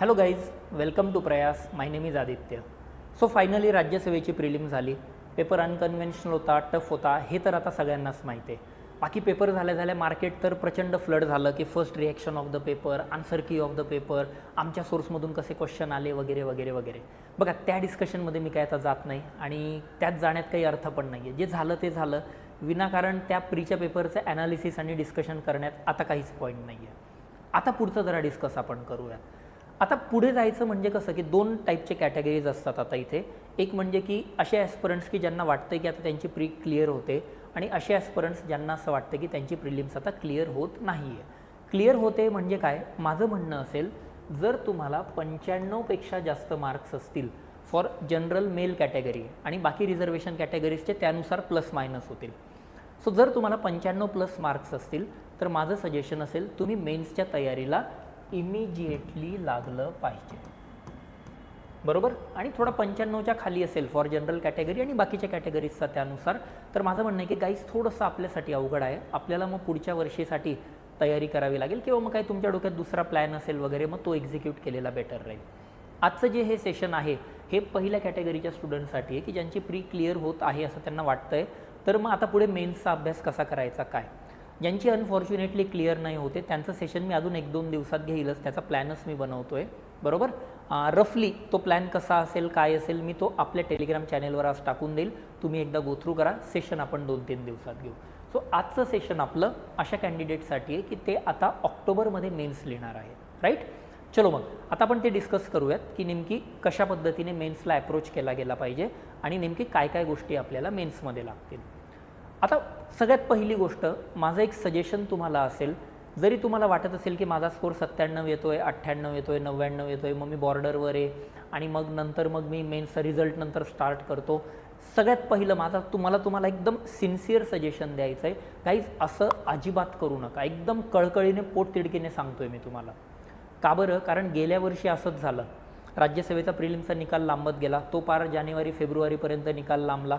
Hello guys, welcome to प्रयास. माय name is Aditya. So finally राज्यसेवेची prelim झाली. Paper unconventional होता, tough होता, हे तर आता सगळ्यांनाच माहिती आहे. बाकी पेपर झाल्या मार्केट तर प्रचंड फ्लड झालं की first reaction of the paper, answer की ऑफ द पेपर, आमच्या सोर्समधून कसे क्वेश्चन आले वगैरे वगैरे वगैरे. बघा, त्या डिस्कशनमध्ये मी काय आता जात नाही आणि त्यात जाण्यात काही अर्थ पण नाही आहे. जे झालं ते झालं. विनाकारण त्या प्रीच्या पेपरचं ॲनालिसिस आणि डिस्कशन करण्यात आता काहीच पॉईंट नाही आहे. आता पुढचं जरा डिस्कस आपण करूया. आता पुढे जायचं म्हणजे कसं की दोन टाईपचे कॅटेगरीज असतात आता इथे. एक म्हणजे की असे ॲस्परंट्स की ज्यांना वाटतं की आता त्यांची प्री क्लिअर होते आणि असे ॲस्परंट्स ज्यांना असं वाटतं की त्यांची प्रिलिम्स आता क्लिअर होत नाही आहे. क्लिअर होते म्हणजे काय, माझं म्हणणं असेल, जर तुम्हाला 95पेक्षा जास्त मार्क्स असतील फॉर जनरल मेल कॅटेगरी आणि बाकी रिझर्वेशन कॅटेगरीजचे त्यानुसार प्लस मायनस होतील. सो जर तुम्हाला 95+ मार्क्स असतील तर माझं सजेशन असेल तुम्ही मेन्सच्या तयारीला इमिजिएटली लागलं पाहिजे, बरोबर. आणि थोडा 95च्या खाली असेल फॉर जनरल कॅटेगरी आणि बाकीच्या कॅटेगरीजचा त्यानुसार, तर माझं म्हणणं आहे की गाईज थोडंसं आपल्यासाठी अवघड आहे. आपल्याला मग पुढच्या वर्षीसाठी तयारी करावी लागेल किंवा मग काही तुमच्या डोक्यात दुसरा प्लॅन असेल वगैरे, मग तो एक्झिक्यूट केलेला बेटर राहील. आजचं जे हे सेशन आहे हे पहिल्या कॅटेगरीच्या स्टुडंटसाठी आहे की ज्यांची प्री क्लिअर होत आहे असं त्यांना वाटतं आहे. तर मग आता पुढे मेन्सचा अभ्यास कसा करायचा काय. ज्यांची अनफॉर्च्युनेटली क्लिअर नाही होते त्यांचं सेशन मी अजून 1-2 दिवसात घेईलच. त्याचा प्लॅनच मी बनवतो आहे, बरोबर. रफली तो प्लॅन कसा असेल काय असेल मी तो आपल्या टेलिग्राम चॅनेलवर आज टाकून देईल. तुम्ही एकदा गो थ्रू करा. सेशन आपण 2-3 दिवसात घेऊ. सो आजचं सेशन आपलं अशा कॅन्डिडेटसाठी आहे की ते आता ऑक्टोबरमध्ये मेन्स लिहिणार आहे, राईट. चलो मग आता आपण ते डिस्कस करूयात की नेमकी कशा पद्धतीने मेन्सला अप्रोच केला गेला पाहिजे आणि नेमकी काय काय गोष्टी आपल्याला मेन्समध्ये लागतील. आता सगळ्यात पहिली गोष्ट, माझं एक सजेशन तुम्हाला असेल, जरी तुम्हाला वाटत असेल की माझा स्कोर 97 येतो आहे, 98 येतो आहे, 99 येतो आहे, मग मी बॉर्डरवर आहे आणि मग नंतर मग मी मेन्सचा रिझल्ट नंतर स्टार्ट करतो. सगळ्यात पहिलं माझा तुम्हाला एकदम सिन्सिअर सजेशन द्यायचं आहे, गाईज असं अजिबात करू नका. एकदम कळकळीने पोटतिडकीने सांगतो आहे मी तुम्हाला. का बरं, कारण गेल्या वर्षी असंच झालं. राज्यसेवेचा प्रिलिमचा निकाल लांबत गेला, तो पार जानेवारी-फेब्रुवारीपर्यंत निकाल लांबला.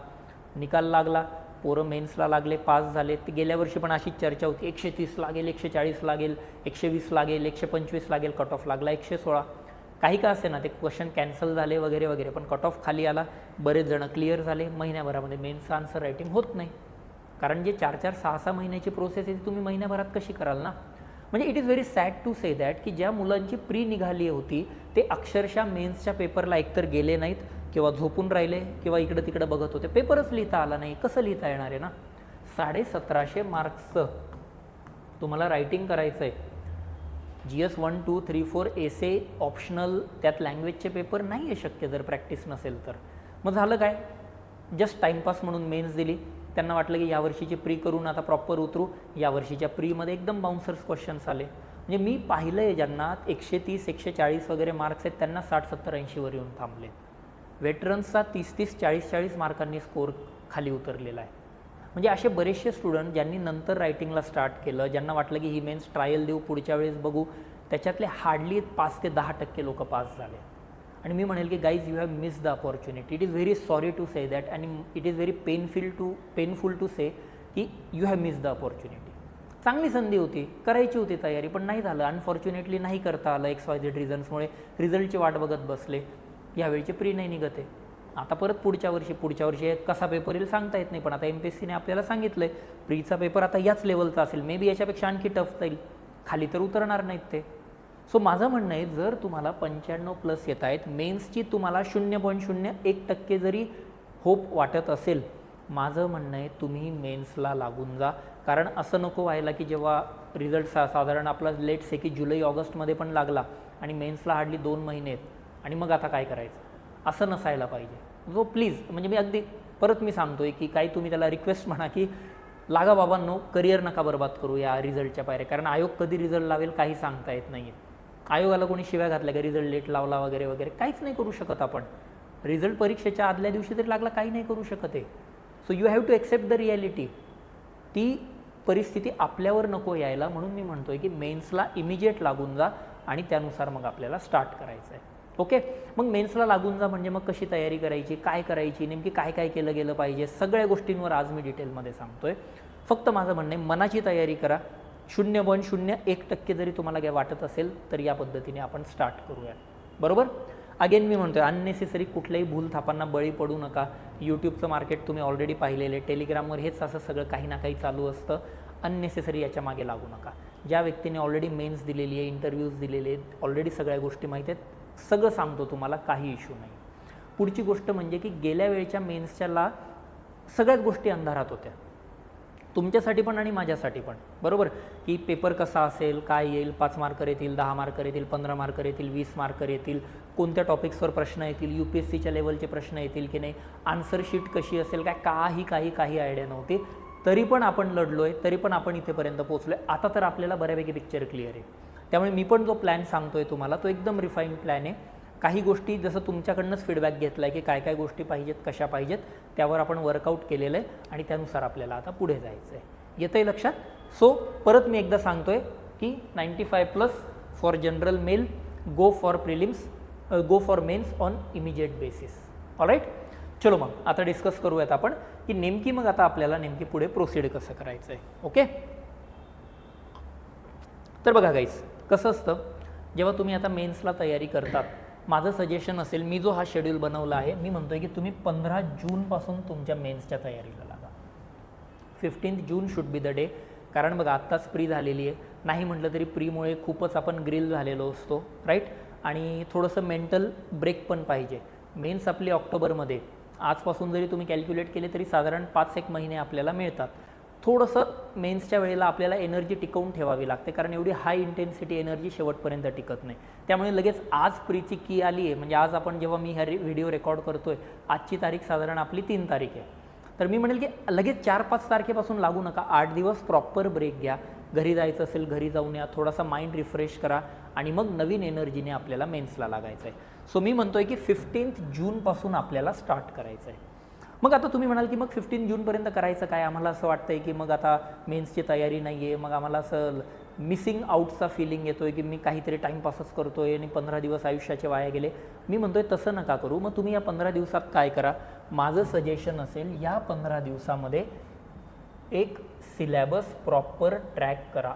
निकाल लागला, पोरं मेन्सला लागले, पास झाले. ते गेल्या वर्षी पण अशीच चर्चा होती, 130 लागेल, 140 लागेल, 120 लागेल, 125 लागेल. कट ऑफ लागला 116. काही का असे ना, ते क्वेश्चन कॅन्सल झाले वगैरे वगैरे, पण कट ऑफ खाली आला. बरेच जण क्लिअर झाले. महिन्याभरामध्ये मेन्सचं आन्सर रायटिंग होत नाही, कारण जे 4-4, 6-6 महिन्याची प्रोसेस आहे ती तुम्ही महिन्याभरात कशी कराल ना. म्हणजे it is very sad to say that की ज्या मुलांची प्री निघाली होती ते अक्षरशः मेन्सच्या पेपरला एकतर गेले नाहीत किंवा झोपून राहिले किंवा इकडं तिकडं बघत होते. पेपरच लिहिता आला नाही. कसं लिहिता येणार आहे ना. 1750 मार्क्सचं तुम्हाला रायटिंग करायचं आहे. GS 1, 2, 3, 4 एसे ऑप्शनल, त्यात लँग्वेजचे पेपर नाही आहे शक्य जर प्रॅक्टिस नसेल तर. मग झालं काय, जस्ट टाईमपास म्हणून मेन्स दिली. त्यांना वाटलं की यावर्षीची प्री करून आता प्रॉपर उतरू. यावर्षीच्या प्रीमध्ये एकदम बाउन्सर्स क्वेश्चन्स आले. म्हणजे मी पाहिलं आहे ज्यांना 130, 140 वगैरे मार्क्स आहेत त्यांना 60, 70, 80वर येऊन थांबले. वेटरन्सचा 30, 40 मार्कांनी स्कोर खाली उतरलेला आहे. म्हणजे असे बरेचसे स्टुडंट ज्यांनी नंतर रायटिंगला स्टार्ट केलं, ज्यांना वाटलं की ही मेन्स ट्रायल देऊ, पुढच्या वेळेस बघू, त्याच्यातले हार्डली 5 ते 10% लोक पास झाले. आणि मी म्हणेल की guys you have miss the opportunity. It is very sorry to say that आणि it is very painful to say की you have miss the opportunity. चांगली संधी होती, करायची होती तयारी, पण नाही झालं. अनफॉर्च्युनेटली नाही करता आलं XYZ रिझन्समुळे. रिझल्टची वाट बघत बसले. यावेळीची प्री नाही निघत आहे. आता परत पुढच्या वर्षी कसा पेपर येईल सांगता येत नाही. पण आता MPSCने आपल्याला सांगितलं आहे प्रीचा पेपर आता याच लेवलचा असेल, मे बी याच्यापेक्षा आणखी टफ जाईल, खाली तर उतरणार नाहीत ते. सो माझं म्हणणं आहे, जर तुम्हाला 95+ येत आहेत, मेन्सची तुम्हाला 0.01% जरी होप वाटत असेल, माझं म्हणणं आहे तुम्ही मेन्सला लागून जा. कारण असं नको व्हायला की जेव्हा रिझल्ट साधारण आपला लेट से की जुलै-ऑगस्टमध्ये पण लागला आणि मेन्सला हार्डली 2 महिने आहेत आणि मग आता काय करायचं, असं नसायला पाहिजे. जो प्लीज, म्हणजे मी अगदी परत मी सांगतोय की काही तुम्ही त्याला रिक्वेस्ट म्हणा की लागा बाबांनो, करिअर नका बरबाद करू या रिझल्टच्या पायऱ्या. कारण आयोग कधी रिझल्ट लावेल काही सांगता येत नाही आहे. आयोगाला कोणी शिव्या घातल्या का रिझल्ट लेट लावला वगैरे वगैरे, काहीच नाही करू शकत आपण. रिझल्ट परीक्षेच्या आदल्या दिवशी तरी लागला काही नाही करू शकत आहे. So you have to accept the reality. ती परिस्थिती आपल्यावर नको यायला, म्हणून मी म्हणतोय की मेन्सला इमिजिएट लागून जा आणि त्यानुसार मग आपल्याला स्टार्ट करायचं आहे. ओके, मग मेन्सला लागून जा म्हणजे मग कशी तयारी करायची, काय करायची, नेमकी काय काय केलं गेलं पाहिजे, सगळ्या गोष्टींवर आज मी डिटेलमध्ये सांगतोय. फक्त माझं म्हणणं आहे मनाची तयारी करा. 0.01% जरी तुम्हाला काय वाटत असेल तर या पद्धतीने आपण स्टार्ट करूया. बरोबर. अगेन मी म्हणतोय अननेसेसरी कुठल्याही भूलथापांना बळी पडू नका. यूट्यूबचं मार्केट तुम्ही ऑलरेडी पाहिलेलं आहे, टेलिग्रामवर हेच असं सगळं काही ना काही चालू असतं. अननेसेसरी याच्या मागे लागू नका. ज्या व्यक्तीने ऑलरेडी मेन्स दिलेली आहे, इंटरव्ह्यूज दिलेले आहेत, ऑलरेडी सगळ्या गोष्टी माहीत आहेत, सगळं सांगतो तुम्हाला, काही इश्यू नाही. पुढची गोष्ट म्हणजे की गेल्या वेळच्या मेन्सच्याला सगळ्याच गोष्टी अंधारात होत्या, तुमच्यासाठी पण आणि माझ्यासाठी पण, बरोबर. की पेपर कसा असेल, काय येईल, 5 मार्कर येतील, 10 मार्कर येतील, 15 मार्कर येतील, 20 मार्कर येतील, कोणत्या टॉपिक्सवर प्रश्न येतील, UPSCच्या लेवलचे प्रश्न येतील की नाही, आन्सर शीट कशी असेल, काही आयडिया नव्हती. तरी पण आपण लढलोय, तरी पण आपण इथेपर्यंत पोहोचलोय. आता तर आपल्याला बऱ्यापैकी पिक्चर क्लिअर आहे. त्यामुळे मी पण जो प्लॅन सांगतोय तुम्हाला तो एकदम रिफाईंड प्लॅन आहे. काही गोष्टी जसं तुमच्याकडनंच फीडबॅक घेतला आहे की काय काय गोष्टी पाहिजेत, कशा पाहिजेत, त्यावर आपण वर्कआउट केलेलं आहे आणि त्यानुसार आपल्याला आता पुढे जायचं आहे. येतं आहे लक्षात. सो परत मी एकदा सांगतोय की 95+ for general male, go for mains on immediate basis. Alright. चलो मग आता डिस्कस करूयात आपण की नेमकी मग आता आपल्याला नेमकी पुढे प्रोसीड कसं करायचं आहे. ओके. तर बघा गाईस, कसं असतं, जेव्हा तुम्ही आता मेन्सला तयारी करतात, माझं सजेशन असेल, मी जो हा शेड्यूल बनवला आहे, मी म्हणतोय की तुम्ही 15 जूनपासून तुमच्या मेन्सच्या तयारीला लागा. 15 जून शुड बी द डे. कारण बघा आत्ताच प्री झालेली आहे, नाही म्हटलं तरी प्रीमुळे खूपच आपण ग्रिल झालेलो असतो, राईट. आणि थोडंसं मेंटल ब्रेक पण पाहिजे. मेन्स आपली ऑक्टोबरमध्ये, आजपासून जरी तुम्ही कॅल्क्युलेट केले तरी साधारण 5-1 महिने आपल्याला मिळतात. थोडंसं मेन्सच्या वेळेला आपल्याला एनर्जी टिकवून ठेवावी लागते, कारण एवढी हाय इंटेन्सिटी एनर्जी शेवटपर्यंत टिकत नाही. त्यामुळे लगेच आज प्रीची की आली आहे, म्हणजे आज आपण जेव्हा मी हा व्हिडिओ रेकॉर्ड करतोय, आजची तारीख साधारण आपली 3 तारीख आहे. तर मी म्हणेल की लगेच 4-5 तारखेपासून लागू नका. 8 दिवस प्रॉपर ब्रेक घ्या. घरी जायचं असेल घरी जाऊन या, थोडासा माइंड रिफ्रेश करा आणि मग नवीन एनर्जीने आपल्याला मेन्सला लागायचं आहे. सो मी म्हणतोय की 15 जूनपासून आपल्याला स्टार्ट करायचं आहे. मग आता तुम्ही म्हणाल की मग 15 जूनपर्यंत करायचं काय. आम्हाला असं वाटतंय की मग आता मेन्सची तयारी नाही आहे, मग आम्हाला असं मिसिंग आउटचा फिलिंग येतोय की मी काहीतरी टाईमपासच करतोय आणि 15 दिवस आयुष्याचे वाया गेले. मी म्हणतोय तसं नका करू. मग तुम्ही या 15 दिवसात काय करा, माझं सजेशन असेल, या 15 दिवसामध्ये एक सिलॅबस प्रॉपर ट्रॅक करा.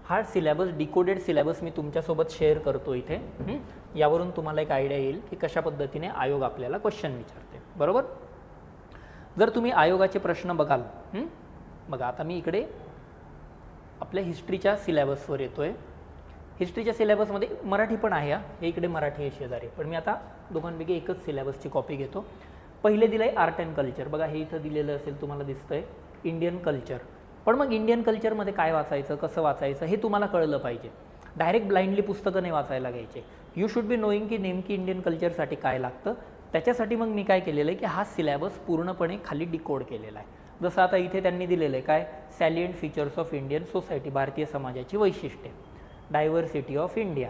हा सिलॅबस, डिकोडेड सिलॅबस मी तुमच्यासोबत शेअर करतो इथे. यावरून तुम्हाला एक आयडिया येईल की कशा पद्धतीने आयोग आपल्याला क्वेश्चन विचारते, बरोबर. जर तुम्ही आयोगाचे प्रश्न बघाल, बघा आता मी इकडे आपल्या हिस्ट्रीच्या सिलॅबसवर येतोय. हिस्ट्रीच्या सिलॅबसमध्ये मराठी पण आहे, हे इकडे मराठी आहे शेजारी, पण मी आता दोघांपैकी एकच सिलॅबसची कॉपी घेतो. पहिले दिलं आहे आर्ट अँड कल्चर. बघा हे इथं दिलेलं असेल, तुम्हाला दिसतंय इंडियन कल्चर. पण मग इंडियन कल्चरमध्ये काय वाचायचं, कसं वाचायचं हे तुम्हाला कळलं पाहिजे. डायरेक्ट ब्लाइंडली पुस्तकं नाही वाचायला घ्यायचे. यू शुड बी नोईंग की नेमकी इंडियन कल्चरसाठी काय लागतं. त्याच्यासाठी मग मी काय केलेलं आहे की हा सिलॅबस पूर्णपणे खाली डिकोड केलेला आहे. जसं आता इथे त्यांनी दिलेलं आहे काय, सॅलियंट फीचर्स ऑफ इंडियन सोसायटी, भारतीय समाजाची वैशिष्ट्ये, डायव्हर्सिटी ऑफ इंडिया,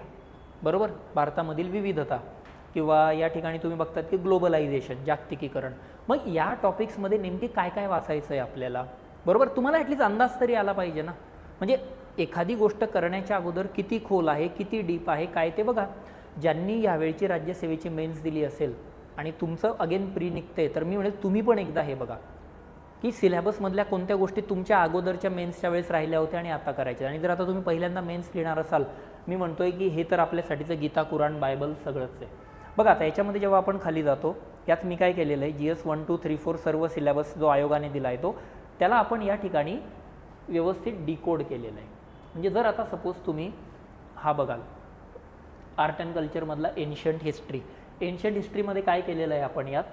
बरोबर, भारतामधील विविधता, किंवा या ठिकाणी तुम्ही बघतात की ग्लोबलायझेशन, जागतिकीकरण. मग या टॉपिक्समध्ये नेमकी काय काय वाचायचं आहे आपल्याला, बरोबर. तुम्हाला ॲटलीस्ट अंदाज तरी आला पाहिजे ना. म्हणजे एखादी गोष्ट करण्याच्या अगोदर किती खोल आहे, किती डीप आहे, काय ते बघा. ज्यांनी यावेळची राज्यसेवेची मेन्स दिली असेल आणि तुमचं अगेन प्री निघते, तर मी म्हणेल तुम्ही पण एकदा हे बघा की सिलॅबसमधल्या कोणत्या गोष्टी तुमच्या अगोदरच्या मेन्सच्या वेळेस राहिल्या होत्या आणि आता करायच्या. आणि जर आता तुम्ही पहिल्यांदा मेन्स लिहिणार असाल, मी म्हणतोय की हे तर आपल्यासाठीचं गीता, कुराण, बायबल सगळंच आहे. बघा आता याच्यामध्ये जेव्हा आपण खाली जातो, यात मी काय केलेलं आहे, GS 1, 2, 3, 4 सर्व सिलॅबस जो आयोगाने दिला आहे तो, त्याला आपण या ठिकाणी व्यवस्थित डिकोड केलेलं आहे. म्हणजे जर आता सपोज तुम्ही हा बघाल आर्ट अँड कल्चरमधला एन्शंट हिस्ट्रीमध्ये काय केलेलं आहे आपण यात,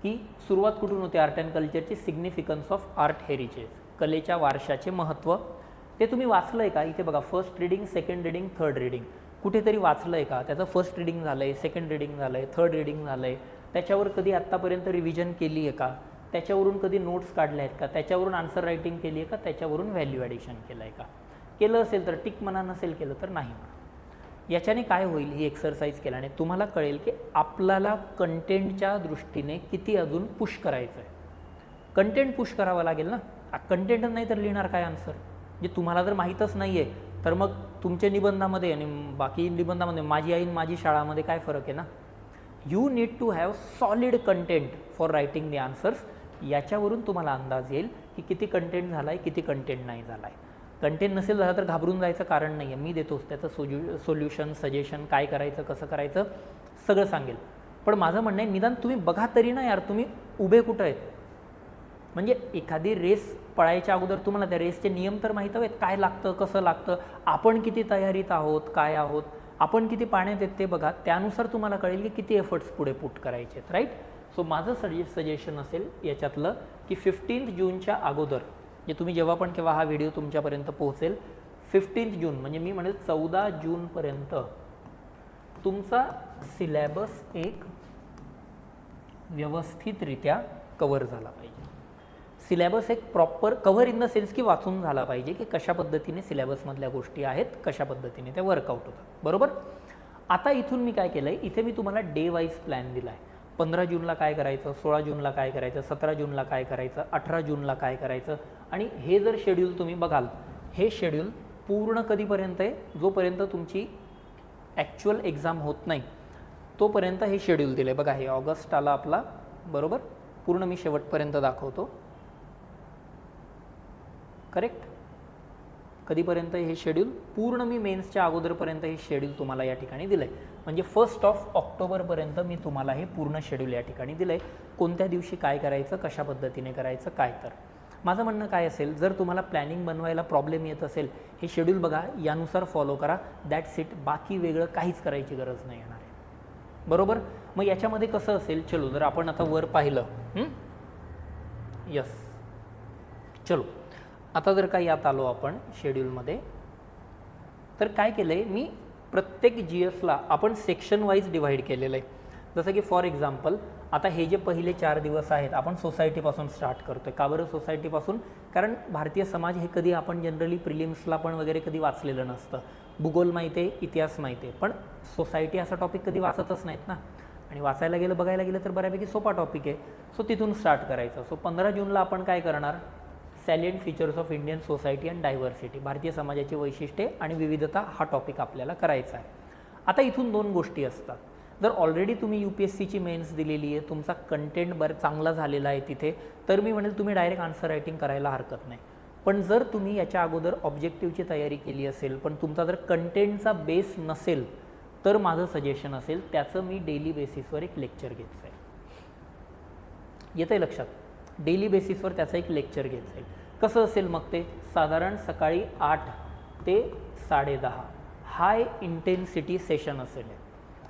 की सुरुवात कुठून होते आर्ट अँड कल्चरची, सिग्निफिकन्स ऑफ आर्ट हेरिटेज, कलेच्या वारशाचे महत्त्व. ते तुम्ही वाचलं आहे का. इथे बघा first reading, second reading, third reading. कुठेतरी वाचलं आहे का, त्याचं फर्स्ट रीडिंग झालं आहे, सेकंड रीडिंग झालं आहे, थर्ड रीडिंग झालं आहे, त्याच्यावर कधी आत्तापर्यंत रिव्हिजन केली आहे का, त्याच्यावरून कधी नोट्स काढल्या आहेत का, त्याच्यावरून आन्सर रायटिंग केली आहे का, त्याच्यावरून व्हॅल्यू ॲडिशन केलं आहे का. केलं असेल तर टिक म्हणा, नसेल केलं तर नाही म्हणा. याच्याने काय होईल, ही एक्सरसाइज केल्याने तुम्हाला कळेल की आपल्याला कंटेंटच्या दृष्टीने किती अजून पुश करायचं आहे. कंटेंट पुश करावं लागेल ना. कंटेंट नाही तर लिहिणार काय आन्सर. जे तुम्हाला जर माहीतच नाही आहे तर मग तुमच्या निबंधामध्ये आणि बाकी निबंधामध्ये माझी आई माझी शाळामध्ये काय फरक आहे ना. You need to have solid content for writing the answers. याच्यावरून तुम्हाला अंदाज येईल की किती कंटेंट झाला आहे, किती कंटेंट नाही झाला आहे. कंटेंट नसेल झाला तर घाबरून जायचं कारण नाही आहे, मी देतोच त्याचं सोल्युशन, सजेशन, काय करायचं, कसं करायचं सगळं सांगेल. पण माझं म्हणणं आहे निदान तुम्ही बघा तरी ना यार, तुम्ही उभे कुठं आहेत. म्हणजे एखादी रेस पळायच्या अगोदर तुम्हाला त्या रेसचे नियम तर माहीत हवेत, काय लागतं, कसं लागतं, आपण किती तयारीत आहोत, काय आहोत, आपण किती पाण्यात येत ते बघा, त्यानुसार तुम्हाला कळेल की किती एफर्ट्स पुढे पुट करायचे आहेत, राईट. सो माझं सजेशन असेल याच्यातलं की 15 जूनच्या अगोदर, म्हणजे तुम्ही जेव्हा पण केव्हा हा व्हिडिओ तुमच्यापर्यंत पोहोचेल 15 जून म्हणजे मी म्हणेल 14 जूनपर्यंत तुमचा सिलेबस एक व्यवस्थितरित्या कव्हर झाला पाहिजे. सिलेबस एक proper cover in the sense की वाचून झाला पाहिजे की कशा पद्धतीने सिलेबसमधल्या गोष्टी आहेत, कशा पद्धतीने त्या वर्कआउट होतात, बरोबर. आता इथून मी काय केलं आहे, इथे मी तुम्हाला डे वाईज प्लॅन दिला आहे. 15 जूनला काय करायचं, 16 जूनला काय करायचं, 17 जूनला काय करायचं, 18 जूनला काय करायचं. आणि हे जर शेड्यूल तुम्ही बघाल, हे शेड्यूल पूर्ण कधीपर्यंत आहे, जोपर्यंत तुमची ॲक्च्युअल एक्झाम होत नाही तोपर्यंत हे शेड्यूल दिलं आहे. बघा हे ऑगस्ट आला आपला, बरोबर, पूर्ण मी शेवटपर्यंत दाखवतो, करेक्ट. कधीपर्यंत हे शेड्यूल पूर्ण मी मेन्सच्या अगोदरपर्यंत हे शेड्यूल तुम्हाला या ठिकाणी दिलं आहे. म्हणजे 1 ऑक्टोबरपर्यंत मी तुम्हाला हे पूर्ण शेड्यूल या ठिकाणी दिलं आहे, कोणत्या दिवशी काय करायचं, कशा पद्धतीने करायचं, काय. तर माझं म्हणणं काय असेल, जर तुम्हाला प्लॅनिंग बनवायला प्रॉब्लेम येत असेल, हे शेड्यूल बघा, यानुसार फॉलो करा, दॅट्स इट. बाकी वेगळं काहीच करायची गरज नाही येणार आहे, बरोबर. मग याच्यामध्ये कसं असेल, चलो जर आपण आता वर पाहिलं, यस, चलो आता जर का यात आलो आपण शेड्यूलमध्ये, तर काय केलं आहे मी, प्रत्येक GSला आपण सेक्शन वाईज डिवाईड केलेलं आहे. जसं की फॉर एक्झाम्पल आता हे जे पहिले 4 दिवस आहेत आपण सोसायटीपासून स्टार्ट करतो आहे. का बरं सोसायटीपासून? कारण भारतीय समाज हे कधी आपण जनरली प्रिलिम्सला पण वगैरे कधी वाचलेलं नसतं. भूगोल माहिती आहे, इतिहास माहिती आहे, पण सोसायटी असा टॉपिक कधी वाचतच नाहीत ना. आणि वाचायला गेलं, बघायला गेलं तर बऱ्यापैकी सोपा टॉपिक आहे. सो तिथून स्टार्ट करायचं. सो 15 जूनला आपण काय करणार, salient features of Indian society and diversity, भारतीय समाजाची वैशिष्ट्ये आणि विविधता, हा टॉपिक आपल्याला करायचा आहे. आता इथून 2 गोष्टी असतात. जर ऑलरेडी तुम्ही UPSCची मेन्स दिलेली आहे, तुमचा कंटेंट चांगला झालेला आहे तिथे, तर मी म्हणेल तुम्ही डायरेक्ट आन्सर रायटिंग करायला हरकत नाही. पण जर तुम्ही याच्या अगोदर ऑब्जेक्टिव्हची तयारी केली असेल, पण तुमचा जर कंटेंटचा बेस नसेल, तर माझं सजेशन असेल त्याचं मी डेली बेसिसवर एक लेक्चर घ्यायचं आहे. येतं आहे लक्षात? डेली बेसिसवर त्याचं एक लेक्चर घ्यायचं आहे. कसं असेल मग ते, साधारण सकाळी 8 ते 10:30 हाय इंटेन्सिटी सेशन असेल.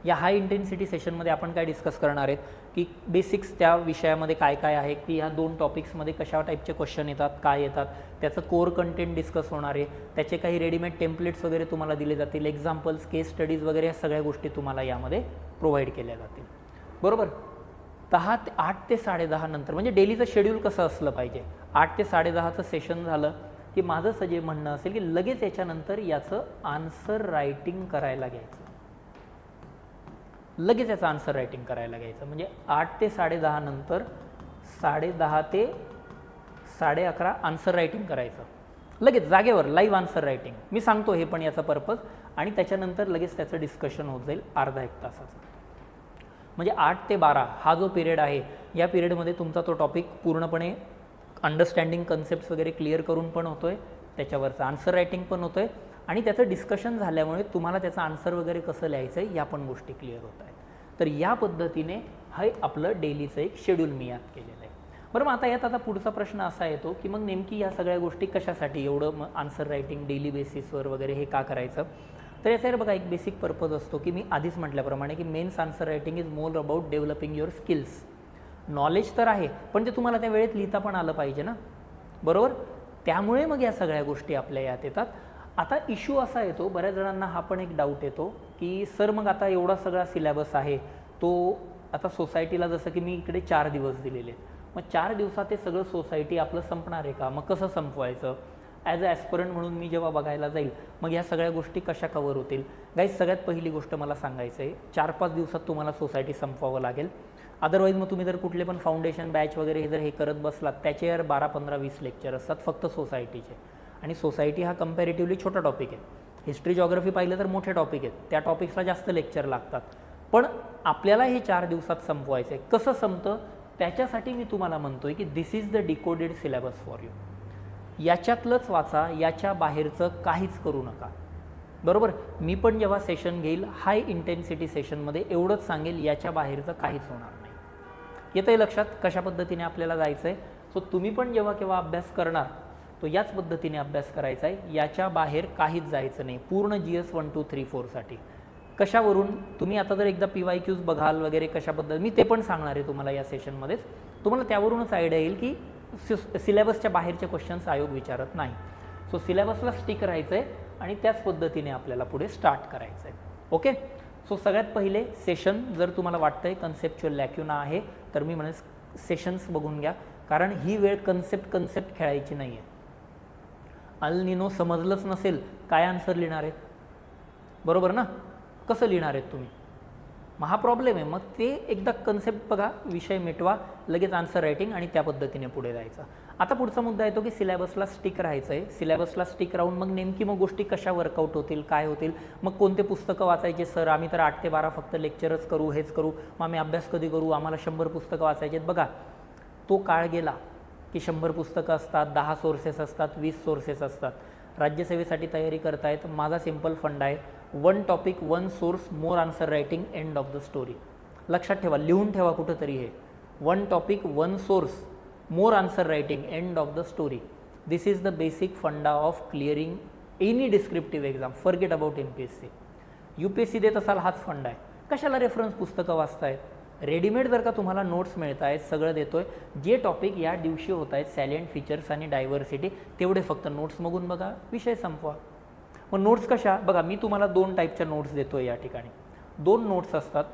या हाय इंटेन्सिटी सेशनमध्ये आपण काय डिस्कस करणार आहेत की बेसिक्स त्या विषयामध्ये काय काय आहे, की ह्या 2 टॉपिक्समध्ये कशा टाईपचे क्वेश्चन येतात, काय येतात, त्याचं कोर कंटेंट डिस्कस होणार आहे. त्याचे काही रेडीमेड टेम्पलेट्स वगैरे तुम्हाला दिले जातील, एक्झाम्पल्स, केस स्टडीज वगैरे, या सगळ्या गोष्टी तुम्हाला यामध्ये प्रोव्हाइड केल्या जातील, बरोबर. 8 ते 10:30 नंतर म्हणजे डेलीचं शेड्यूल कसं असलं पाहिजे, 8 ते 10:30चं सेशन झालं की माझं म्हणणं असेल की लगेच याच्यानंतर याचं आन्सर रायटिंग करायला घ्यायचं. लगेच याचं आन्सर रायटिंग करायला घ्यायचं. म्हणजे 8 ते 10:30 नंतर 10:30 ते 11:30 आन्सर रायटिंग करायचं. लगेच जागेवर लाईव्ह आन्सर रायटिंग. मी सांगतो हे पण याचा पर्पज, आणि त्याच्यानंतर लगेच त्याचं डिस्कशन होत जाईल अर्धा-1 तासाचं. म्हणजे 8 ते 12 हा जो पिरियड आहे, या पिरियडमध्ये तुमचा तो टॉपिक पूर्णपणे अंडरस्टँडिंग कन्सेप्ट्स वगैरे क्लिअर करून पण होतो आहे, त्याच्यावरचं आन्सर रायटिंग पण होतं आहे, आणि त्याचं डिस्कशन झाल्यामुळे तुम्हाला त्याचं आन्सर वगैरे कसं लिहायचं आहे या पण गोष्टी क्लिअर होत आहेत. तर या पद्धतीने हे आपलं डेलीचं एक शेड्यूल मी यात केलेलं आहे. बरं, मग आता पुढचा प्रश्न असा येतो की मग नेमकी या सगळ्या गोष्टी कशासाठी, एवढं मग आन्सर रायटिंग डेली बेसिसवर वगैरे हे का करायचं. तर याचा बघा एक बेसिक पर्पज असतो की मी आधीच म्हटल्याप्रमाणे की mains answer writing is more about developing your skills. Knowledge तर आहे, पण ते तुम्हाला त्या वेळेत लिहिता पण आलं पाहिजे ना, बरोबर. त्यामुळे मग या सगळ्या गोष्टी आपल्या यात येतात. आता इश्यू असा येतो, बऱ्याच जणांना हा पण एक डाऊट येतो की सर मग आता एवढा सगळा सिलेबस आहे, तो आता सोसायटीला जसं की मी इकडे 4 दिवस दिलेले आहेत, मग 4 दिवसात ते सगळं सोसायटी आपलं संपणार आहे का, मग कसं संपवायचं. ॲज अ ॲस्परंट म्हणून मी जेव्हा बघायला जाईल, मग ह्या सगळ्या गोष्टी कशा कवर होतील. गाईज, सगळ्यात पहिली गोष्ट मला सांगायचं आहे, 4-5 दिवसात तुम्हाला सोसायटी संपवावं लागेल. अदरवाईज मग तुम्ही जर कुठले पण फाउंडेशन बॅच वगैरे हे जर हे करत बसलात, त्याचे यार 12-15-20 लेक्चर असतात फक्त सोसायटीचे. आणि सोसायटी हा कम्पॅरेटिव्हली छोटा टॉपिक आहे. हिस्ट्री जॉग्रफी पाहिलं तर मोठे टॉपिक आहेत, त्या टॉपिक्सला जास्त लेक्चर लागतात. पण आपल्याला हे 4 दिवसात संपवायचं आहे. कसं संपतं त्याच्यासाठी मी तुम्हाला म्हणतोय की this is the decoded syllabus for you. याच्यातलंच वाचा, याच्या बाहेरचं काहीच करू नका. बरोबर. मी पण जेव्हा सेशन घेईल हाय इंटेन्सिटी सेशनमध्ये एवढंच सांगेल, याच्या बाहेरचं काहीच होणार नाही. येतंय लक्षात कशा पद्धतीने आपल्याला जायचं आहे. सो तुम्ही पण जेव्हा केव्हा अभ्यास करणार तो याच पद्धतीने अभ्यास करायचा आहे, याच्या बाहेर काहीच जायचं नाही पूर्ण GS 1 2 3 4 साठी. कशावरून तुम्ही आता जर एकदा PYQs बघाल वगैरे कशा पद्धती, मी ते पण सांगणार आहे तुम्हाला या सेशनमध्येच. तुम्हाला त्यावरूनच आयडिया येईल की सिलेबसच्या बाहेरचे क्वेश्चन्स आयोग विचारत नाही. सो सिलेबसला स्टिक राहायचं आहे आणि त्याच पद्धतीने आपल्याला पुढे स्टार्ट करायचं आहे. ओके. सो सगळ्यात पहिले सेशन, जर तुम्हाला वाटतंय कन्सेप्च्युअल लॅक्युना आहे तर मी म्हणेन सेशन्स बघून घ्या, कारण ही वेळ कन्सेप्ट खेळायची नाही आहे. अल निनो समजलंच नसेल काय आन्सर लिहिणार आहेत, बरोबर ना? कसं लिहिणार आहेत तुम्ही? मग हा प्रॉब्लेम आहे. मग ते एकदा कन्सेप्ट बघा, विषय मिटवा, लगेच आन्सर रायटिंग आणि त्या पद्धतीने पुढे जायचं. आता पुढचा मुद्दा येतो की सिलेबसला स्टिक राहायचं आहे. सिलेबसला स्टिक राहून मग नेमकी मग गोष्टी कशा वर्कआउट होतील, काय होतील, मग कोणते पुस्तकं वाचायचे. सर आम्ही तर 8 ते 12 फक्त लेक्चरच करू, हेच करू, मग आम्ही अभ्यास कधी करू, आम्हाला 100 पुस्तकं वाचायचे आहेत. बघा तो काळ गेला की 100 पुस्तकं असतात, 10 सोर्सेस असतात, 20 सोर्सेस असतात. राज्यसेवेसाठी तयारी करतायत, माझा सिंपल फंड आहे, 1 topic 1 source more answer writing end of the story. लक्षात ठेवा, लिहून ठेवा कुठंतरी हे 1 topic 1 source more answer writing end of the story. This is the basic funda of clearing any descriptive exam. Forget about MPSC. UPSC देत असाल हाच fund आहे. कशाला रेफरन्स पुस्तकं वाचतायत? रेडीमेड जर का तुम्हाला नोट्स मिळत आहेत, सगळं देतोय, जे टॉपिक या दिवशी होत आहेत सॅलियंट फीचर्स आणि डायव्हर्सिटी, तेवढे फक्त नोट्स बघून बघा, विषय संपवा. मग नोट्स कशा? बघा मी तुम्हाला 2 टाईपच्या नोट्स देतोय या ठिकाणी. 2 नोट्स असतात.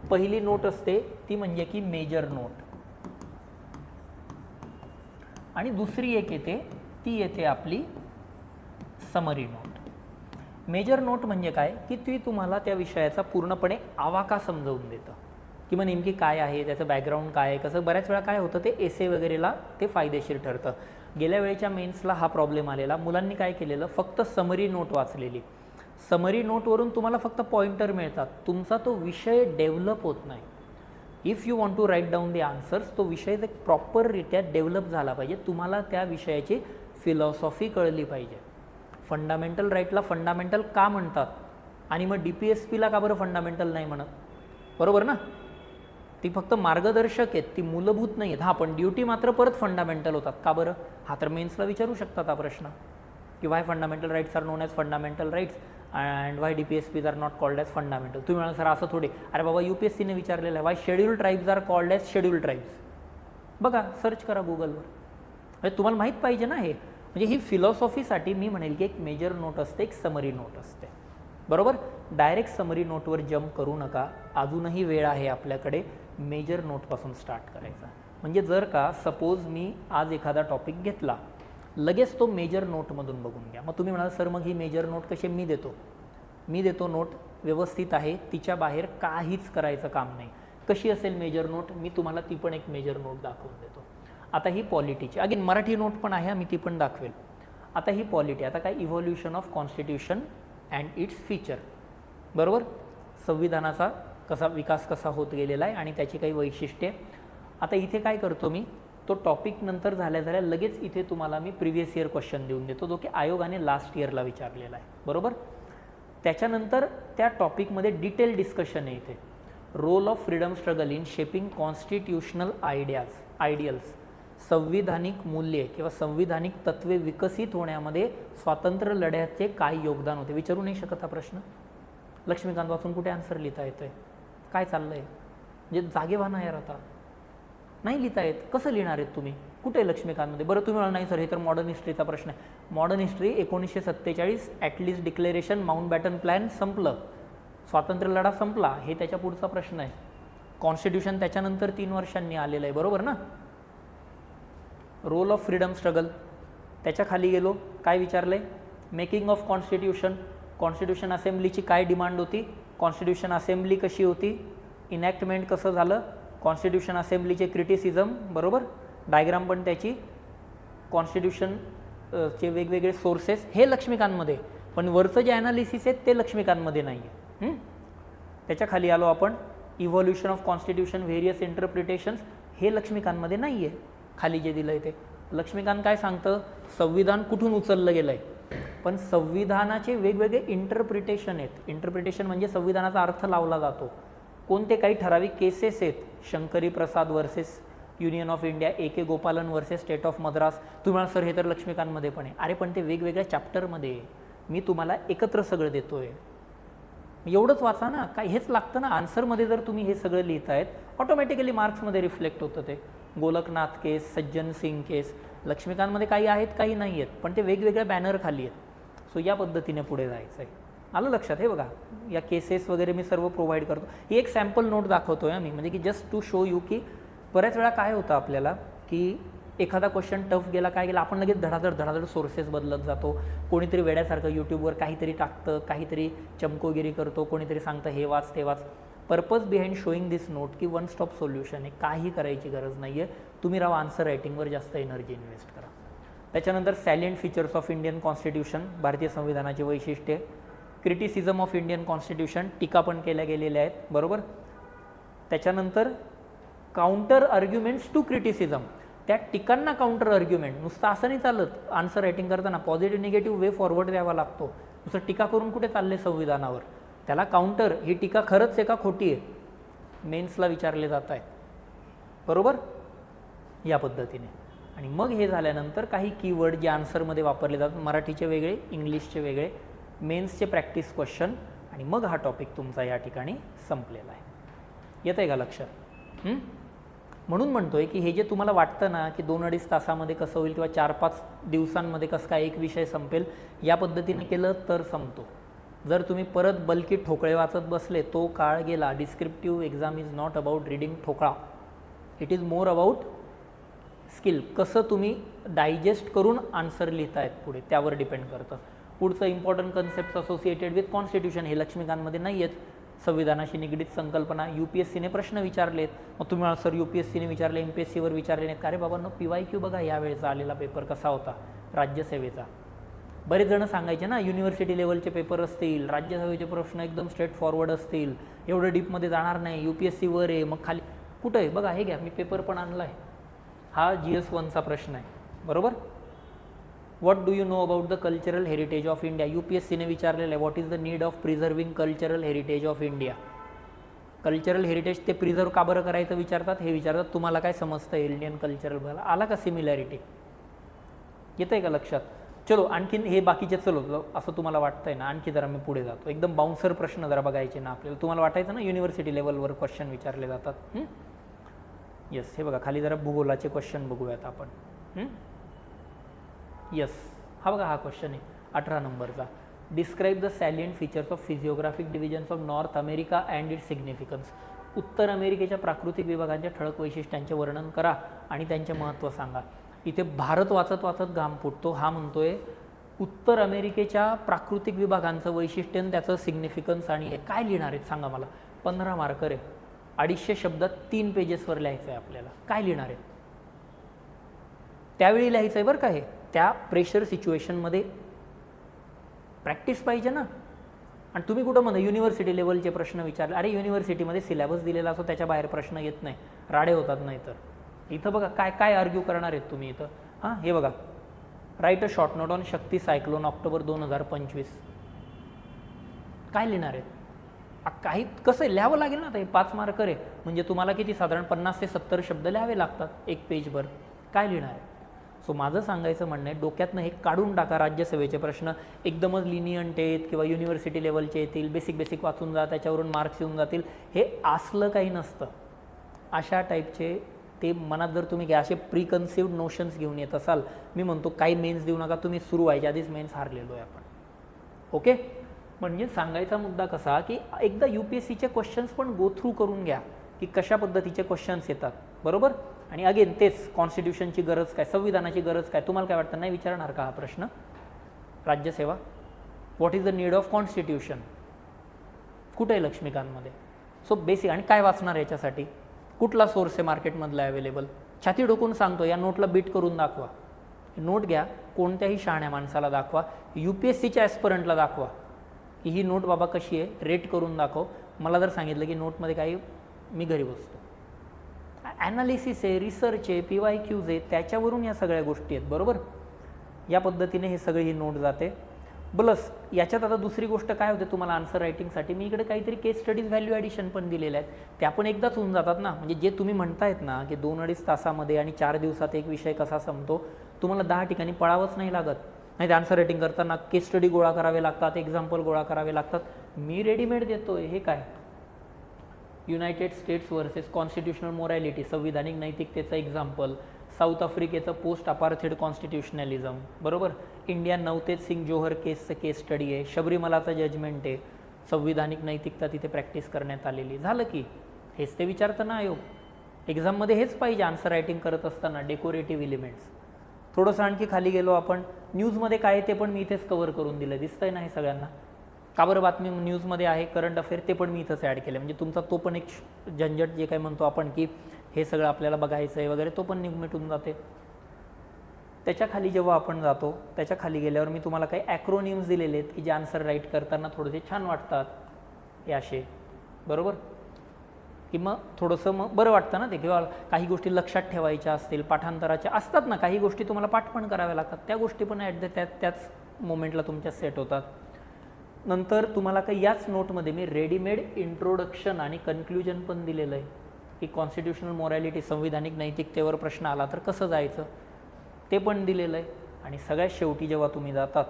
पहिली नोट असते ती म्हणजे की मेजर नोट, आणि दुसरी एक येते ती येते आपली समरी नोट. मेजर नोट म्हणजे काय की ती तुम्हाला त्या विषयाचा पूर्णपणे आवाका समजावून देतं की मग नेमकी काय आहे, त्याचं बॅकग्राऊंड काय आहे, कसं. बऱ्याच वेळा काय होतं ते एसे वगैरेला ते फायदेशीर ठरतं. गेल्या वेळेच्या मेन्सला हा प्रॉब्लेम आलेला. मुलांनी काय केलेलं, फक्त समरी नोट वाचलेली. समरी नोटवरून तुम्हाला फक्त पॉइंटर मिळतात, तुमचा तो विषय डेव्हलप होत नाही. If you want to write down the answers, तो विषय प्रॉपररित्या डेव्हलप झाला पाहिजे. तुम्हाला त्या विषयाची फिलॉसॉफी कळली पाहिजे. फंडामेंटल राईटला फंडामेंटल का म्हणतात आणि मग DPSPला का बरं फंडामेंटल नाही म्हणत? बरोबर ना? ती फक्त मार्गदर्शक आहेत, ती मूलभूत नाही आहेत. हां, पण ड्युटी मात्र परत फंडामेंटल होतात. का बरं? हा तर मेन्सला विचारू शकतात हा प्रश्न की why fundamental rights are known as fundamental rights and why DPSPs are not called as fundamental. तुम्ही म्हणाल सर असं थोडे. अरे बाबा UPSCने विचारलेलं आहे, why scheduled tribes are called as scheduled tribes. बघा, सर्च करा गुगलवर. म्हणजे तुम्हाला माहीत पाहिजे ना हे. म्हणजे ही फिलॉसॉफीसाठी मी म्हणेल की एक मेजर नोट असते, एक समरी नोट असते. बरोबर. डायरेक्ट समरी नोटवर जम्प करू नका. अजूनही वेळ आहे आपल्याकडे मेजर नोटपासून स्टार्ट करायचा. म्हणजे जर का सपोज मी आज एखादा टॉपिक घेतला, लगेच तो मेजर नोटमधून बघून घ्या. मग तुम्ही म्हणाल सर मग ही मेजर नोट कशी? मी देतो नोट व्यवस्थित आहे, तिच्या बाहेर काहीच करायचं काम नाही. कशी असेल मेजर नोट? मी तुम्हाला ती पण एक मेजर नोट दाखवून देतो. आता ही पॉलिटीची, अगेन मराठी नोट पण आहे, मी ती पण दाखवेल. आता ही पॉलिटी, आता काय evolution of constitution and its feature. बरोबर. संविधानाचा विकास कसा होत गेलेला आहे आणि त्याची काही वैशिष्ट्ये. आता इथे काय करतो मी, तो टॉपिक नंतर झाल्या लगेच इथे तुम्हाला मी प्रिव्हियस इयर क्वेश्चन देऊन देतो, जो की आयोगाने लास्ट इयरला विचारलेला आहे. बरोबर. त्याच्यानंतर त्या टॉपिकमध्ये डिटेल डिस्कशन आहे इथे. Role of freedom struggle in shaping constitutional ideals. संविधानिक मूल्ये किंवा संविधानिक तत्वे विकसित होण्यामध्ये स्वातंत्र्य लढ्याचे काय योगदान होते? विचारू नाही शकत हा प्रश्न. लक्ष्मीकांत वाचून कुठे आन्सर लिहिता येतंय? काय चाललंय? म्हणजे जागे व्हा ना यार. आता नाही लिहिता येत, कसं लिहिणार आहेत तुम्ही? कुठे आहे लक्ष्मीकांतमध्ये? बरं तुम्ही म्हणाल नाही सर हे तर मॉडर्न हिस्ट्रीचा प्रश्न आहे. Modern history 1947 at least declaration, Mountbatten plan संपलं, स्वातंत्र्य लढा संपला, हे त्याच्या पुढचा प्रश्न आहे. कॉन्स्टिट्यूशन त्याच्यानंतर 3 वर्षांनी आलेलं आहे. बरोबर ना? रोल ऑफ फ्रीडम स्ट्रगल, त्याच्या खाली गेलो, काय विचारलंय? मेकिंग ऑफ कॉन्स्टिट्यूशन, कॉन्स्टिट्यूशन असेंब्लीची काय डिमांड होती, कॉन्स्टिट्यूशन असेंब्ली कशी होती, इनॅक्टमेंट कसं झालं, कॉन्स्टिट्यूशन असेंब्लीचे क्रिटिसिझम. बरोबर. डायग्राम पण त्याची, कॉन्स्टिट्यूशन चे वेगवेगळे सोर्सेस, हे लक्ष्मीकांतमध्ये. पण वरचं जे ॲनालिसिस आहेत ते लक्ष्मीकांतमध्ये नाही आहे. त्याच्या खाली आलो आपण, इव्हॉल्युशन ऑफ कॉन्स्टिट्यूशन, व्हेरियस इंटरप्रिटेशन्स, हे लक्ष्मीकांतमध्ये नाही आहे. खाली जे दिलं आहे ते लक्ष्मीकांत काय सांगतं, संविधान कुठून उचललं गेलं आहे, पण संविधानाचे वेगवेगळे इंटरप्रिटेशन आहेत. इंटरप्रिटेशन म्हणजे संविधानाचा अर्थ लावला जातो. कोणते काही ठराविक केसेस आहेत, Shankari Prasad versus union of India, A K Gopalan versus state of Madras. तुम्हाला सर हे तर लक्ष्मीकांतमध्ये पण आहे. अरे पण ते वेगवेगळ्या चॅप्टरमध्ये, मी तुम्हाला एकत्र सगळं देतो आहे. एवढंच वाचा ना, काय हेच लागतं ना. आन्सरमध्ये जर तुम्ही हे सगळं लिहितायत, ऑटोमॅटिकली मार्क्समध्ये रिफ्लेक्ट होतं ते. गोलकनाथ केस, सज्जन सिंग केस, लक्ष्मीकांतमध्ये काही आहेत काही नाही आहेत, पण ते वेगवेगळ्या बॅनर खाली आहेत. सो या पद्धतीने पुढे जायचं आहे. आलं लक्षात? हे बघा, या केसेस वगैरे मी सर्व प्रोव्हाइड करतो. ही एक सॅम्पल नोट दाखवतो आहे मी, म्हणजे की जस्ट टू शो यू की बऱ्याच वेळा काय होतं आपल्याला, की एखादा क्वेश्चन टफ गेला, काय गेला, आपण लगेच धडाधड सोर्सेस बदलत जातो. कोणीतरी वेड्यासारखं यूट्यूबवर काहीतरी टाकतं, काहीतरी चमकोगिरी करतो, कोणीतरी सांगतं हे वाच ते वाच. पर्पज बिहाइंड शोईंग दिस नोट की वन स्टॉप सोल्युशन आहे, काही करायची गरज नाही आहे. तुम्ही राव आन्सर रायटिंगवर जास्त एनर्जी इन्व्हेस्ट करा. त्याच्यानंतर सॅलियंट फीचर्स ऑफ इंडियन कॉन्स्टिट्यूशन, भारतीय संविधानाची वैशिष्ट्ये. क्रिटिसिझम ऑफ इंडियन कॉन्स्टिट्यूशन, टीका पण केल्या गेलेल्या आहेत, बरोबर. त्याच्यानंतर काउंटर आर्ग्युमेंट्स टू क्रिटिसिझम, त्या टीकांना काउंटर आर्ग्युमेंट. नुसतं असं नाही चालत, आन्सर रायटिंग करताना पॉझिटिव्ह निगेटिव्ह वे फॉरवर्ड द्यावा लागतो. नुसतं टीका करून कुठे चालले संविधानावर, त्याला काउंटर, ही टीका खरंच आहे का खोटी आहे, मेन्सला विचारले जात आहेत, बरोबर, या पद्धतीने. आणि मग हे झाल्यानंतर काही कीवर्ड जे आन्सरमध्ये वापरले जातात, मराठीचे वेगळे, इंग्लिशचे वेगळे, मेन्सचे प्रॅक्टिस क्वेश्चन, आणि मग हा टॉपिक तुमचा या ठिकाणी संपलेला आहे. येतं आहे का लक्षात? म्हणून म्हणतोय की हे जे तुम्हाला वाटतं ना की 2-2.5 तासामध्ये कसं होईल किंवा 4-5 दिवसांमध्ये कसं काय एक विषय संपेल, या पद्धतीने केलं तर संपतो. जर तुम्ही परत बल्की ठोकळे वाचत बसले, तो काळ गेला. Descriptive exam is not about reading ठोकळा, it is more about skill. कसं तुम्ही डायजेस्ट करून आन्सर लिहितायत पुढे, त्यावर डिपेंड करतं. पुढचं important concept associated with constitution, हे लक्ष्मीकांतमध्ये नाही आहेत. संविधानाशी निगडीत संकल्पना, UPSCने प्रश्न विचारलेत. मग तुम्ही सर UPSCने विचारले, MPSCवर विचारले नाहीत का? अरे बाबांनो, PYQ बघा यावेळेचा आलेला पेपर कसा होता राज्यसेवेचा. बरेच जण सांगायचे ना युनिव्हर्सिटी लेवलचे पेपर असतील, राज्यसेवेचे प्रश्न एकदम स्ट्रेट फॉरवर्ड असतील, एवढं डीपमध्ये जाणार नाही, UPSC वर आहे, मग खाली कुठं आहे बघा, हे घ्या, मी पेपर पण आणला आहे. हा GS1चा प्रश्न आहे, बरोबर. What do you know about the cultural heritage of India, UPSCने विचारलेलं आहे. What is the need of preserving cultural heritage of India. Cultural heritage ते प्रिझर्व का बरं करायचं विचारतात, हे विचारतात. तुम्हाला काय समजतं इंडियन कल्चरल बघा, आला का सिमिलॅरिटी, येतं आहे का लक्षात? चलो आणखीन हे बाकीचे, चलो असं तुम्हाला वाटतंय ना, आणखी जरा मी पुढे जातो. एकदम बाउन्सर प्रश्न जरा बघायचे ना आपल्याला. तुम्हाला वाटायचं ना युनिव्हर्सिटी लेवलवर क्वेश्चन विचारले जातात. येस, हे बघा खाली जरा भूगोलाचे क्वेश्चन बघूयात आपण. येस, हा बघा हा क्वेश्चन आहे 18 नंबरचा. Describe the salient features of physiographic divisions of North America and its significance. उत्तर अमेरिकेच्या प्राकृतिक विभागांच्या ठळक वैशिष्ट्यांचे वर्णन करा आणि त्यांचे महत्त्व सांगा. इथे भारत वाचत वाचत घाम फुटतो. हा म्हणतोय उत्तर अमेरिकेच्या प्राकृतिक विभागांचं वैशिष्ट्य आणि त्याचं सिग्निफिकन्स, आणि हे काय लिहिणार आहेत सांगा मला. 15 मार्कर आहे, 250 शब्दात 3 पेजेसवर लिहायचं आहे आपल्याला. काय लिहिणार आहे त्यावेळी लिहायचं आहे बरं का. हे त्या प्रेशर सिच्युएशनमध्ये प्रॅक्टिस पाहिजे ना. आणि तुम्ही कुठं म्हणा युनिव्हर्सिटी लेवलचे प्रश्न विचारले, अरे युनिव्हर्सिटीमध्ये सिलेबस दिलेला असो, त्याच्या बाहेर प्रश्न येत नाही, राडे होतात. नाही तर इथं बघा काय काय आर्ग्यू करणार आहेत तुम्ही इथं. हां, हे बघा, right a short note on Shakti cyclone October 2025. काय लिहिणार आहेत? काही कसं लिहावं लागेल ना. ते 5 मार्कर आहे म्हणजे तुम्हाला किती, साधारण 50 ते 70 शब्द लिहावे लागतात एक पेजभर. काय लिहिणार आहे? सो माझं सांगायचं म्हणणं आहे, डोक्यातनं हे काढून टाका. राज्यसेवेचे प्रश्न एकदमच लिनियंट आहेत किंवा युनिव्हर्सिटी लेवलचे येतील, बेसिक वाचून जा, त्याच्यावरून मार्क्स येऊन जातील, हे असलं काही नसतं. अशा टाईपचे ते मनात जर तुम्ही घ्या, असे प्रीकन्सिव्ड नोशन्स घेऊन येत असाल, मी म्हणतो काही मेन्स देऊ नका. तुम्ही सुरू व्हायच्या आधीच मेन्स हारलेलो आहे आपण. ओके, म्हणजे सांगायचा मुद्दा कसा की एकदा UPSCचे क्वेश्चन्स पण गो थ्रू करून घ्या की कशा पद्धतीचे क्वेश्चन्स येतात, बरोबर. आणि अगेन तेच, कॉन्स्टिट्यूशनची गरज काय, संविधानाची गरज काय, तुम्हाला काय वाटतं, नाही विचारणार का हा प्रश्न राज्यसेवा. What is the need of constitution कुठे आहे लक्ष्मीकांतमध्ये. So basic. आणि काय वाचणार याच्यासाठी, कुठला सोर्स आहे मार्केटमधला अवेलेबल, छाती डोकून सांगतो, या नोटला बीट करून दाखवा. नोट घ्या, कोणत्याही शहाण्या माणसाला दाखवा, UPSCच्या ॲस्परंटला दाखवा की ही नोट बाबा कशी आहे, रेट करून दाखव. मला जर सांगितलं की नोटमध्ये काही, मी घरी बसतो. ॲनालिसिस आहे, रिसर्च आहे, PYQs आहे, त्याच्यावरून या सगळ्या गोष्टी आहेत, बरोबर. या पद्धतीने हे सगळी ही नोट जाते. प्लस याच्यात आता दुसरी गोष्ट काय होते तुम्हाला आन्सर रायटिंगसाठी, मी इकडे काहीतरी केस स्टडीज व्हॅल्यू ॲडिशन पण दिलेल्या आहेत, त्या पण एकदाच होऊन जातात ना. म्हणजे जे तुम्ही म्हणतायत ना की 2-2.5 तासामध्ये आणि 4 दिवसात एक विषय कसा संपतो, तुम्हाला 10 ठिकाणी पळावंच नाही लागत. नाही ते आन्सर रायटिंग करताना केस स्टडी गोळा करावे लागतात, एक्झाम्पल गोळा करावे लागतात. मी रेडीमेड देतोय. हे काय, United states versus constitutional morality, संविधानिक नैतिकतेचं example, south आफ्रिकेचं post apartheid constitutionalism, बरोबर. इंडिया नवतेज सिंग जोहर केसचं केस स्टडी आहे, शबरीमलाचं जजमेंट आहे, संविधानिक नैतिकता तिथे प्रॅक्टिस करण्यात आलेली. झालं की हेच ते विचारतं ना आयोग. एक्झाममध्ये हेच पाहिजे आन्सर रायटिंग करत असताना, डेकोरेटिव्ह एलिमेंट्स. थोडंसं आणखी खाली गेलो आपण, न्यूजमध्ये काय आहे ते पण मी इथेच कव्हर करून दिलं, दिसतंय ना हे सगळ्यांना. का बरं बातमी न्यूजमध्ये आहे, करंट अफेअर ते पण मी इथंच ॲड केलं. म्हणजे तुमचा तो पण एक झंझट जे काय म्हणतो आपण की हे सगळं आपल्याला बघायचं आहे वगैरे, तो पण मिटून जाते. त्याच्या खाली जेव्हा आपण जातो, त्याच्या खाली गेल्यावर मी तुम्हाला काही ॲक्रोनिम्स दिलेले आहेत की जे आन्सर राईट करताना थोडेसे छान वाटतात, हे असे, बरोबर. की मग थोडंसं मग बरं वाटतं ना ते, किंवा काही गोष्टी लक्षात ठेवायच्या असतील, पाठांतराच्या असतात ना, काही गोष्टी तुम्हाला पाठ पण कराव्या लागतात, त्या गोष्टी पण त्याच मोमेंटला तुमच्या सेट होतात. नंतर तुम्हाला काही याच नोटमध्ये मी रेडीमेड इंट्रोडक्शन आणि कन्क्ल्युजन पण दिलेलं आहे की कॉन्स्टिट्युशनल मोरॅलिटी, संविधानिक नैतिकतेवर प्रश्न आला तर कसं जायचं, ते पण दिलेलं आहे. आणि सगळ्यात शेवटी जेव्हा तुम्ही जातात,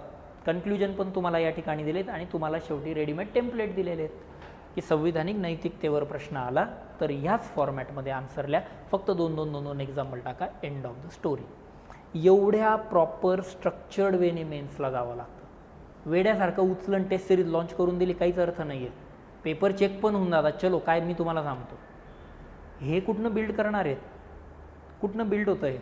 कन्क्ल्युजन पण तुम्हाला या ठिकाणी दिलेत आणि तुम्हाला शेवटी रेडीमेड टेम्पलेट दिलेले आहेत की संविधानिक नैतिकतेवर प्रश्न आला तर ह्याच फॉर्मॅटमध्ये आन्सरल्या फक्त 2-2 एक्झाम्पल टाका, एंड ऑफ द स्टोरी. एवढ्या प्रॉपर स्ट्रक्चर्ड वेने मेन्सला जावं लागतं. वेड्यासारखं उचलन टेस्ट सिरीज लॉन्च करून दिली, काहीच अर्थ नाही आहे. पेपर चेक पण होऊन जातात. चलो काय मी तुम्हाला सांगतो, हे कुठनं बिल्ड करणार आहेत, कुठनं बिल्ड होतं आहे,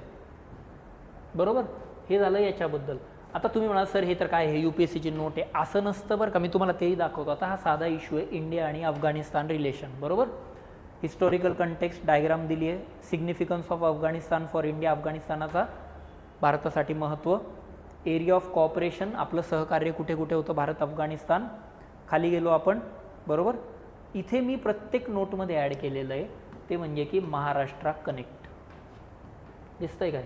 बरोबर. हे झालं याच्याबद्दल. आता तुम्ही म्हणाल सर हे तर काय, हे UPSCची नोट आहे, असं नसतं बरं का. मी तुम्हाला तेही दाखवतो. आता हा साधा इश्यू आहे, इंडिया आणि अफगाणिस्तान रिलेशन, बरोबर. हिस्टॉरिकल कंटेक्स्ट डायग्राम दिली आहे, significance of Afghanistan for India, अफगाणिस्तानाचा भारतासाठी महत्त्व, एरिया ऑफ कॉपरेशन, आपलं सहकार्य कुठे कुठे होतं भारत अफगाणिस्तान. खाली गेलो आपण, बरोबर. इथे मी प्रत्येक नोटमध्ये ॲड केलेलं आहे ते म्हणजे की महाराष्ट्र कनेक्ट. दिसतंय काय,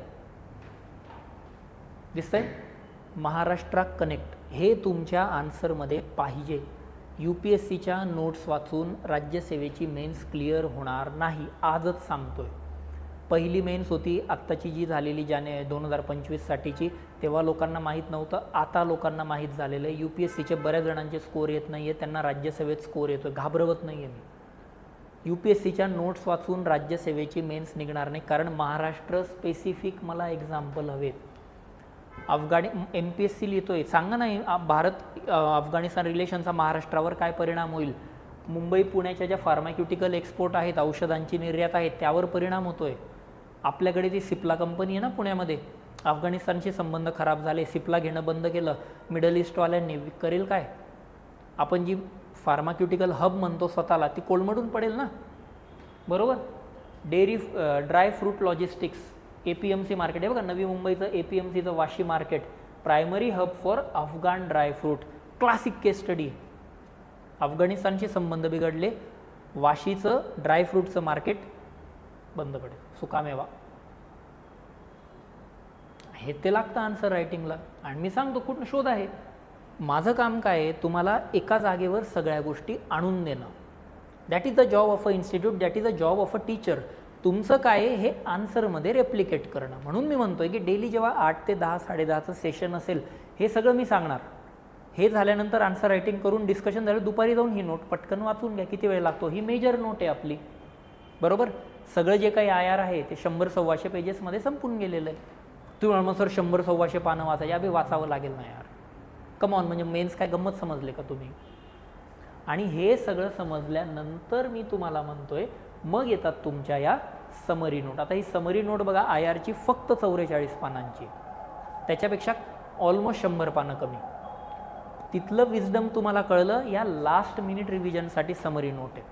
दिसतंय, महाराष्ट्र कनेक्ट. हे तुमच्या आन्सरमध्ये पाहिजे. UPSCच्या नोट्स वाचून राज्यसेवेची मेन्स क्लिअर होणार नाही, आजच सांगतोय. पहिली मेन्स होती आत्ताची जी झालेली 2025साठीची, तेव्हा लोकांना माहीत नव्हतं, आता लोकांना माहीत झालेलं आहे. UPSCचे बऱ्याच जणांचे स्कोर येत नाही आहे, त्यांना राज्यसेवेत स्कोर येतो आहे. घाबरवत नाही आहे मी. UPSCच्या नोट्स वाचून राज्यसेवेची मेन्स निघणार नाही, कारण महाराष्ट्र स्पेसिफिक मला एक्झाम्पल हवेत. MPSC लिहितोय, सांगा नाही भारत अफगाणिस्तान रिलेशनचा महाराष्ट्रावर काय परिणाम होईल. मुंबई पुण्याच्या ज्या फार्माक्युटिकल एक्सपोर्ट आहेत, औषधांची निर्यात आहेत, त्यावर परिणाम होतोय. आपल्याकडे ती सिप्ला कंपनी आहे ना पुण्यामध्ये, अफगाणिस्तानशी संबंध खराब झाले, सिप्ला घेणं बंद केलं मिडल ईस्टवाल्यांनी, करेल काय. आपण जी फार्माक्युटिकल हब म्हणतो स्वतःला, ती कोलमडून पडेल ना, बरोबर. Dairy dry fruit logistics, APMC market आहे बघा, नवी मुंबईचं APMCचं Vashi market, primary hub for Afghan dry fruit, classic case study. अफगाणिस्तानशी संबंध बिघडले, वाशीचं ड्रायफ्रूटचं मार्केट बंद पडेल, सुकामेवा. हे ते लागतं आन्सर रायटिंगला. आणि मी सांगतो कुठं शोध आहे. माझं काम काय आहे, तुम्हाला एका जागेवर सगळ्या गोष्टी आणून देणं. That is the job of a institute, that is the job of a teacher. तुमचं काय आहे हे आन्सरमध्ये रेप्लिकेट करणं. म्हणून मी म्हणतोय की डेली जेव्हा 8 ते 10, 10:30चं सेशन असेल, हे सगळं मी सांगणार. हे झाल्यानंतर आन्सर रायटिंग करून डिस्कशन झालं, दुपारी जाऊन ही नोट पटकन वाचून घ्या. किती वेळ लागतो, ही मेजर नोट आहे आपली, बरोबर. सगळं जे काही IR आहे ते 100-125 पेजेसमध्ये संपून गेलेलं आहे. तुम्ही मग सर 100-125 पानं वाचायची, अभि वाचावं लागेल ना यार, कमॉन. म्हणजे मेन्स काय गंमत समजले का तुम्ही. आणि हे सगळं समजल्यानंतर मी तुम्हाला म्हणतोय मग येतात तुमच्या या समरी नोट. आता ही समरी नोट बघा, IRची फक्त 44 पानांची, त्याच्यापेक्षा ऑलमोस्ट 100 पानं कमी. तिथलं विजडम तुम्हाला कळलं या लास्ट मिनिट रिव्हिजनसाठी समरी नोट आहे.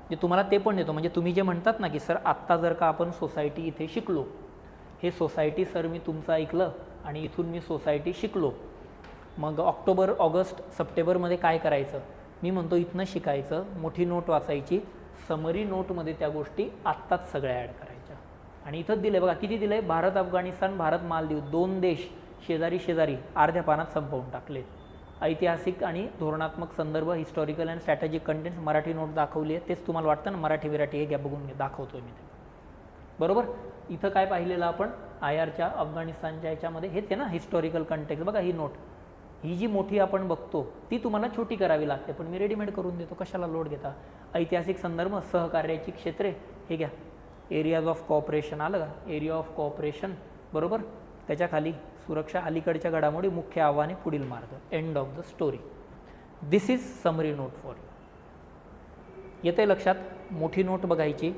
जे तुम्हाला ते पण देतो. म्हणजे तुम्ही जे म्हणतात ना की सर आत्ता जर का आपण सोसायटी इथे शिकलो, हे सोसायटी सर मी तुमचं ऐकलं आणि इथून मी सोसायटी शिकलो, मग ऑक्टोबर, ऑगस्ट, सप्टेंबरमध्ये काय करायचं. मी म्हणतो इथनं शिकायचं, मोठी नोट वाचायची, समरी नोटमध्ये त्या गोष्टी आत्ताच सगळ्या ॲड करायच्या. आणि इथंच दिलं आहे बघा, किती दिलं आहे, भारत अफगाणिस्तान भारत मालदीव 2 देश शेजारी शेजारी अर्ध्या पानात संपवून टाकले. ऐतिहासिक आणि धोरणात्मक संदर्भ, historical and strategic contents, Marathi note दाखवली आहे. तेच तुम्हाला वाटतं ना मराठी विराठी, हे घ्या बघून घ्या, दाखवतोय मी ते. बरोबर. इथं काय पाहिलेलं आपण IRच्या अफगाणिस्तानच्या ह्याच्यामध्ये हेच आहे ना हिस्टॉरिकल कंटेक्स्ट. बघा ही नोट, ही जी मोठी आपण बघतो ती तुम्हाला छोटी करावी लागते, पण मी रेडीमेड करून देतो, कशाला लोड घेता. ऐतिहासिक संदर्भ, सहकार्याची क्षेत्रे, हे घ्या. एरियाज ऑफ कॉपरेशन आलं का, एरिया ऑफ कॉपरेशन. बरोबर. त्याच्या खाली सुरक्षा, अलीकडच्या घडामोडी, मुख्य आव्हाने, पुढील मार्ग. End of the story. This is summary note for you. येते लक्षात. मोठी नोट बघायची,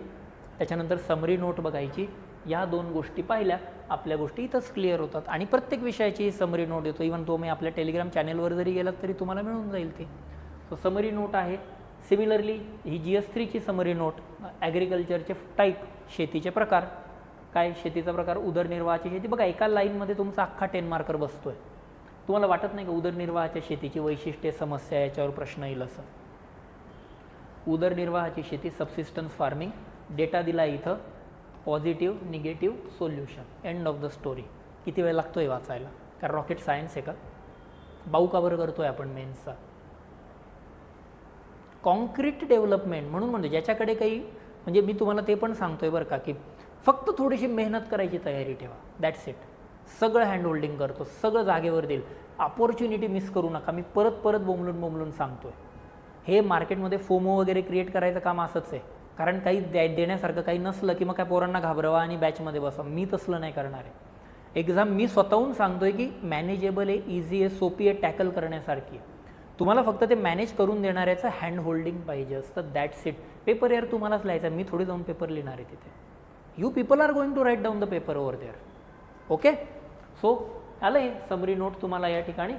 त्याच्यानंतर समरी नोट बघायची. या 2 गोष्टी पाहिल्या, आपल्या गोष्टी इथंच क्लिअर होतात. आणि प्रत्येक विषयाची समरी नोट देतो. इव्हन तो मी आपल्या टेलिग्राम चॅनेलवर जरी गेलात तरी तुम्हाला मिळून जाईल ती. सो समरी नोट आहे. सिमिलरली ही GS3ची समरी नोट, ॲग्रिकल्चरचे टाईप, शेतीचे प्रकार. काय शेतीचा प्रकार, उदरनिर्वाहाची शेती. बघा एका लाईनमध्ये तुमचा अख्खा 10 मार्कर बसतोय. तुम्हाला वाटत नाही का उदरनिर्वाहाच्या शेतीची वैशिष्ट्ये, समस्या, याच्यावर प्रश्न येईल असं. उदरनिर्वाहाची शेती, सबसिस्टन्स फार्मिंग. डेटा दिला इथं, positive, negative, solution. End of the story. किती वेळ लागतोय वाचायला, कारण रॉकेट सायन्स आहे का, बाऊ का बरं करतोय आपण मेन्सचा. कॉन्क्रीट डेव्हलपमेंट म्हणून म्हणजे ज्याच्याकडे काही, म्हणजे मी तुम्हाला ते पण सांगतोय बरं का, की फक्त थोडीशी मेहनत करायची तयारी ठेवा, दॅट्स इट. सगळं हँडहोल्डिंग करतो, सगळं जागेवर देईल. अपॉर्च्युनिटी मिस करू नका. मी परत परत बोंबलून सांगतोय. हे मार्केटमध्ये फोमो वगैरे क्रिएट करायचं काम असंच आहे. कारण काही देण्यासारखं काही नसलं की मग काय पोरांना घाबरवा आणि बॅचमध्ये बसा. मी तसलं नाही करणार आहे. एक्झाम मी स्वतःहून सांगतोय की मॅनेजेबल आहे, इझी आहे, सोपी आहे, टॅकल करण्यासारखी आहे. तुम्हाला फक्त ते मॅनेज करून देणाऱ्याचं हँड होल्डिंग पाहिजे असतं, दॅट्स इट. पेपर यार तुम्हालाच लिहायचा, मी थोडी जाऊन पेपर लिहिणार आहे तिथे. You people are going to write down the paper over there. Okay. So आलं हे समरी नोट तुम्हाला या ठिकाणी.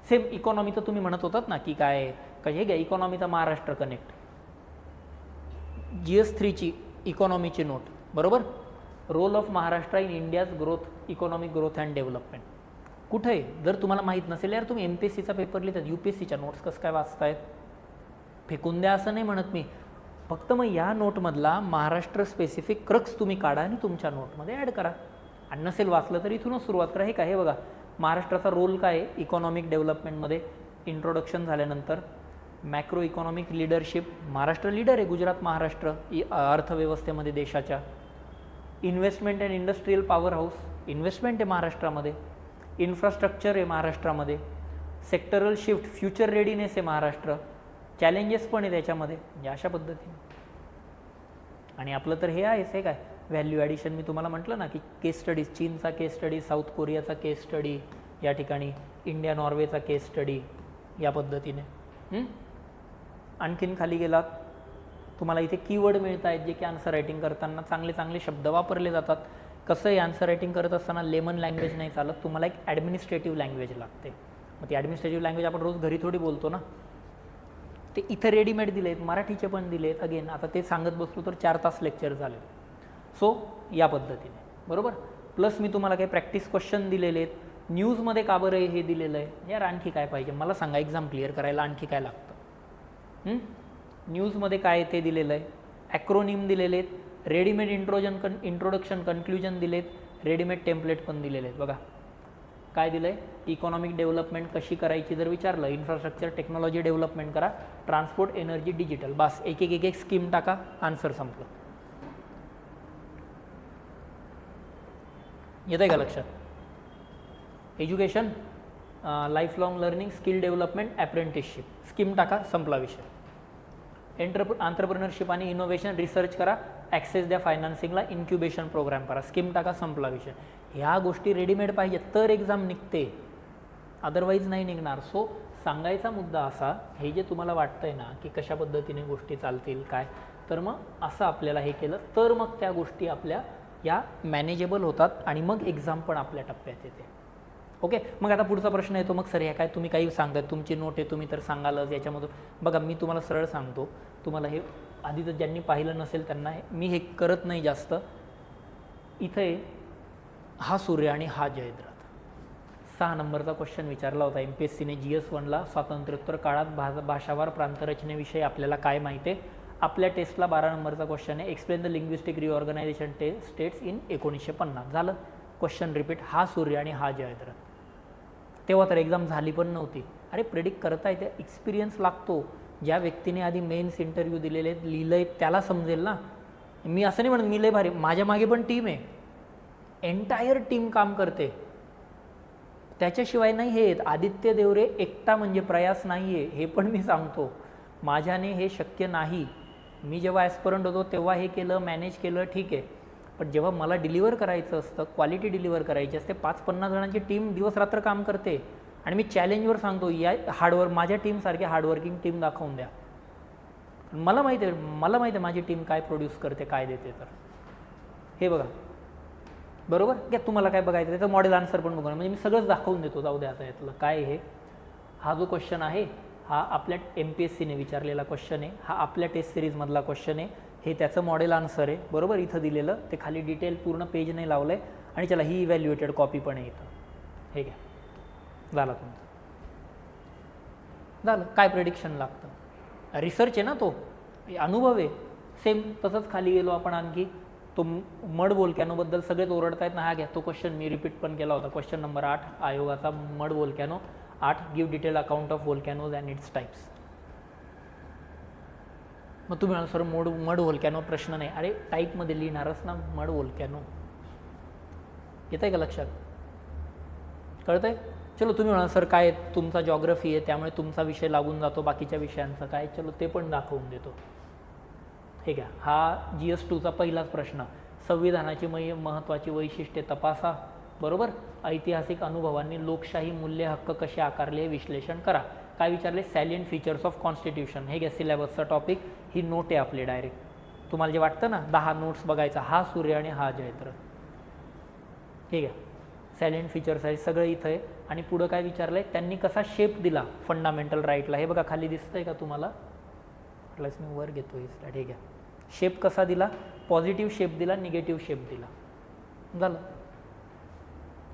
सेम इकॉनॉमी तर तुम्ही म्हणत होतात ना की काय हे घ्या, इकॉनॉमीचा महाराष्ट्र कनेक्ट, GS3ची इकॉनॉमीची नोट. बरोबर. Role of Maharashtra in India's growth, economic growth and development. कुठे आहे जर तुम्हाला माहीत नसेल, यार तुम्ही MPSCचा पेपर लिहितात, UPSCच्या नोट्स कसं काय वाचतायत, फेकून द्या असं नाही म्हणत मी. फक्त मग या नोटमधला महाराष्ट्र स्पेसिफिक क्रक्स तुम्ही काढा आणि तुमच्या नोटमध्ये ॲड करा. आणि नसेल वाचलं तर इथूनच सुरुवात करा. हे काय, हे बघा महाराष्ट्राचा रोल काय आहे इकॉनॉमिक डेव्हलपमेंटमध्ये. इंट्रोडक्शन झाल्यानंतर macro economic leadership, Maharashtra leader आहे, गुजरात महाराष्ट्र अर्थव्यवस्थेमध्ये देशाच्या. Investment and industrial power house, investment आहे महाराष्ट्रामध्ये. इन्फ्रास्ट्रक्चर आहे महाराष्ट्रामध्ये. सेक्टरल शिफ्ट, फ्युचर रेडीनेस आहे महाराष्ट्र. चॅलेंजेस पण आहे त्याच्यामध्ये, म्हणजे अशा पद्धतीने. आणि आपलं तर हे आहेच, हे काय व्हॅल्यू ॲडिशन. मी तुम्हाला म्हटलं ना की केस स्टडीज, चीनचा केस स्टडी, साऊथ कोरियाचा केस स्टडी, या ठिकाणी इंडिया नॉर्वेचा केस स्टडी, या पद्धतीने. आणखीन खाली गेलात तुम्हाला इथे कीवर्ड मिळत आहेत जे की आन्सर रायटिंग करताना चांगले चांगले शब्द वापरले जातात. कसं आहे, आन्सर रायटिंग करत असताना लेमन लँग्वेज नाही चालत, तुम्हाला एक ॲडमिनिस्ट्रेटिव्ह लँग्वेज लागते. मग ती ॲडमिनिस्ट्रेटिव्ह लँग्वेज आपण रोज घरी थोडी बोलतो ना, ते इथं रेडीमेड दिले आहेत, मराठीचे पण दिले आहेत. अगेन आता ते सांगत बसलो तर 4 तास लेक्चर झाले. सो या पद्धतीने. बरोबर. प्लस मी तुम्हाला काही प्रॅक्टिस क्वेश्चन दिलेले आहेत. न्यूजमध्ये का बरं हे दिलेलं आहे, यार आणखी काय पाहिजे मला सांगा, एक्झाम क्लिअर करायला आणखी काय लागतं. न्यूजमध्ये काय ते दिलेलं आहे, ॲक्रोनिम दिलेले आहेत, रेडीमेड इंट्रोडक्शन कन्क्ल्युजन दिलेत, रेडीमेड टेम्पलेट पण दिलेले आहेत. बघा काय दिलं आहे, इकॉनॉमिक डेव्हलपमेंट कशी करायची जर विचारलं, इन्फ्रास्ट्रक्चर टेक्नॉलॉजी डेव्हलपमेंट करा, ट्रान्सपोर्ट एनर्जी डिजिटल, बस एक एक स्कीम टाका, आन्सर संपलं. येत आहे का लक्षात. Education, life long learning, skill development, apprenticeship, scheme टाका, संपला विषय. एंटरप्रिनरशिप आणि इनोव्हेशन, रिसर्च करा, ॲक्सेस द्या फायनान्सिंगला, इन्क्युबेशन प्रोग्राम करा, स्कीम टाका, संपला विषय. ह्या गोष्टी रेडीमेड पाहिजेत तर एक्झाम निघते, अदरवाईज नाही निघणार. सो सांगायचा मुद्दा असा, हे जे तुम्हाला वाटतंय ना की कशा पद्धतीने गोष्टी चालतील काय, तर मग असं आपल्याला हे केलं तर मग त्या गोष्टी आपल्या या मॅनेजेबल होतात आणि मग एक्झाम पण आपल्या टप्प्यात येते. ओके. मग आता पुढचा प्रश्न येतो, मग सर ह्या काय तुम्ही काही सांगताय, तुमची नोट आहे तुम्ही तर सांगालच याच्यामधून. बघा मी तुम्हाला सरळ सांगतो, तुम्हाला हे आधीच ज्यांनी पाहिलं नसेल त्यांना मी हे करत नाही जास्त. इथे हा सूर्य आणि हा जयद्रथ. 6 नंबरचा क्वेश्चन विचारला होता MPSCने GS1ला. स्वातंत्र्योत्तर काळात भाषावार प्रांतरचनेविषयी आपल्याला काय माहिती आहे. आपल्या टेस्टला 12 नंबरचा क्वेश्चन आहे, explain the linguistic reorganisation states in 1950. झालं क्वेश्चन रिपीट. हा सूर्य आणि हा जयद्रथ. तेव्हा तर एक्झाम झाली पण नव्हती. अरे प्रेडिक्ट करता येते, एक्सपिरियन्स लागतो. ज्या व्यक्तीने आधी मेन्स इंटरव्ह्यू दिलेले लिहिलं आहे त्याला समजेल ना. मी असं नाही म्हणत मी लय भारी, माझ्या मागे पण टीम आहे, एंटायर टीम काम करते. त्याच्याशिवाय नाही हे आदित्य देवरे एकटा म्हणजे प्रयास नाही आहे, हे पण मी सांगतो. माझ्याने हे शक्य नाही. मी जेव्हा ॲस्परंट होतो तेव्हा हे केलं, मॅनेज केलं, ठीक आहे. पण जेव्हा मला डिलिव्हर करायचं असतं, क्वालिटी डिलिव्हर करायची असते, 5-50 जणांची टीम दिवस रात्र काम करते. आणि मी चॅलेंजवर सांगतो, या हार्डवर्क माझ्या टीमसारखी हार्डवर्किंग टीम दाखवून द्या. मला माहिती आहे माझी टीम काय प्रोड्यूस करते, काय देते. तर हे बघा बरोबर घ्या, तुम्हाला काय बघायचं त्याचं मॉडेल आन्सर पण बघा, म्हणजे मी सगळंच दाखवून देतो. जाऊ द्या आता यातलं काय हे. हा जो क्वेश्चन आहे हा आपल्या MPSCने विचारलेला क्वेश्चन आहे, हा आपल्या टेस्ट सिरीजमधला क्वेश्चन आहे. हे त्याचं मॉडेल आन्सर आहे बरोबर, इथं दिलेलं. ते खाली डिटेल पूर्ण पेज नाही लावलं आहे. आणि चला ही इव्हॅल्युएटेड कॉपी पण आहे इथं. हे घ्या, झाला तुमचं. झालं. काय प्रेडिक्शन लागतं, रिसर्च आहे ना, तो अनुभव आहे. सेम तसंच खाली गेलो आपण आणखी, तो मड वोल्कॅनोबद्दल सगळेच ओरडतायत ना, हा घ्या तो क्वेश्चन मी रिपीट पण केला होता. क्वेश्चन नंबर 8 आयोगाचा, mud volcano 8, give detail account of volcanoes and its types. मग तुम्ही म्हणा सर मड वोल्कॅनो प्रश्न नाही. अरे टाईपमध्ये लिहिणारच ना मड वोल्कॅनो. येत आहे का लक्षात, कळत आहे. चलो तुम्ही म्हणा सर काय तुमचा जॉग्रफी आहे त्यामुळे तुमचा विषय लागून जातो, बाकीच्या विषयांचा काय, चलो ते पण दाखवून देतो. हे घ्या, हा GS2चा पहिलाच प्रश्न. संविधानाची महत्त्वाची वैशिष्ट्ये तपासा बरोबर. ऐतिहासिक अनुभवांनी लोकशाही मूल्य हक्क कसे आकारले हे विश्लेषण करा. काय विचारले, सॅलियंट फीचर्स ऑफ कॉन्स्टिट्यूशन. हे घ्या सिलेबसचा टॉपिक, ही नोट आहे आपली डायरेक्ट. तुम्हाला जे वाटतं ना 10 नोट्स बघायचा, हा सूर्य आणि हा जयद्रथ. हे घ्या सॅलियंट फीचर्स आहे सगळं इथं आहे. आणि पुढं काय विचारलं आहे, त्यांनी कसा शेप दिला फंडामेंटल राईटला. हे बघा खाली दिसतंय का तुम्हाला, प्लस मी वर घेतो ही स्लाइड. हे घ्या, शेप कसा दिला, पॉझिटिव्ह शेप दिला, निगेटिव्ह शेप दिला. झालं.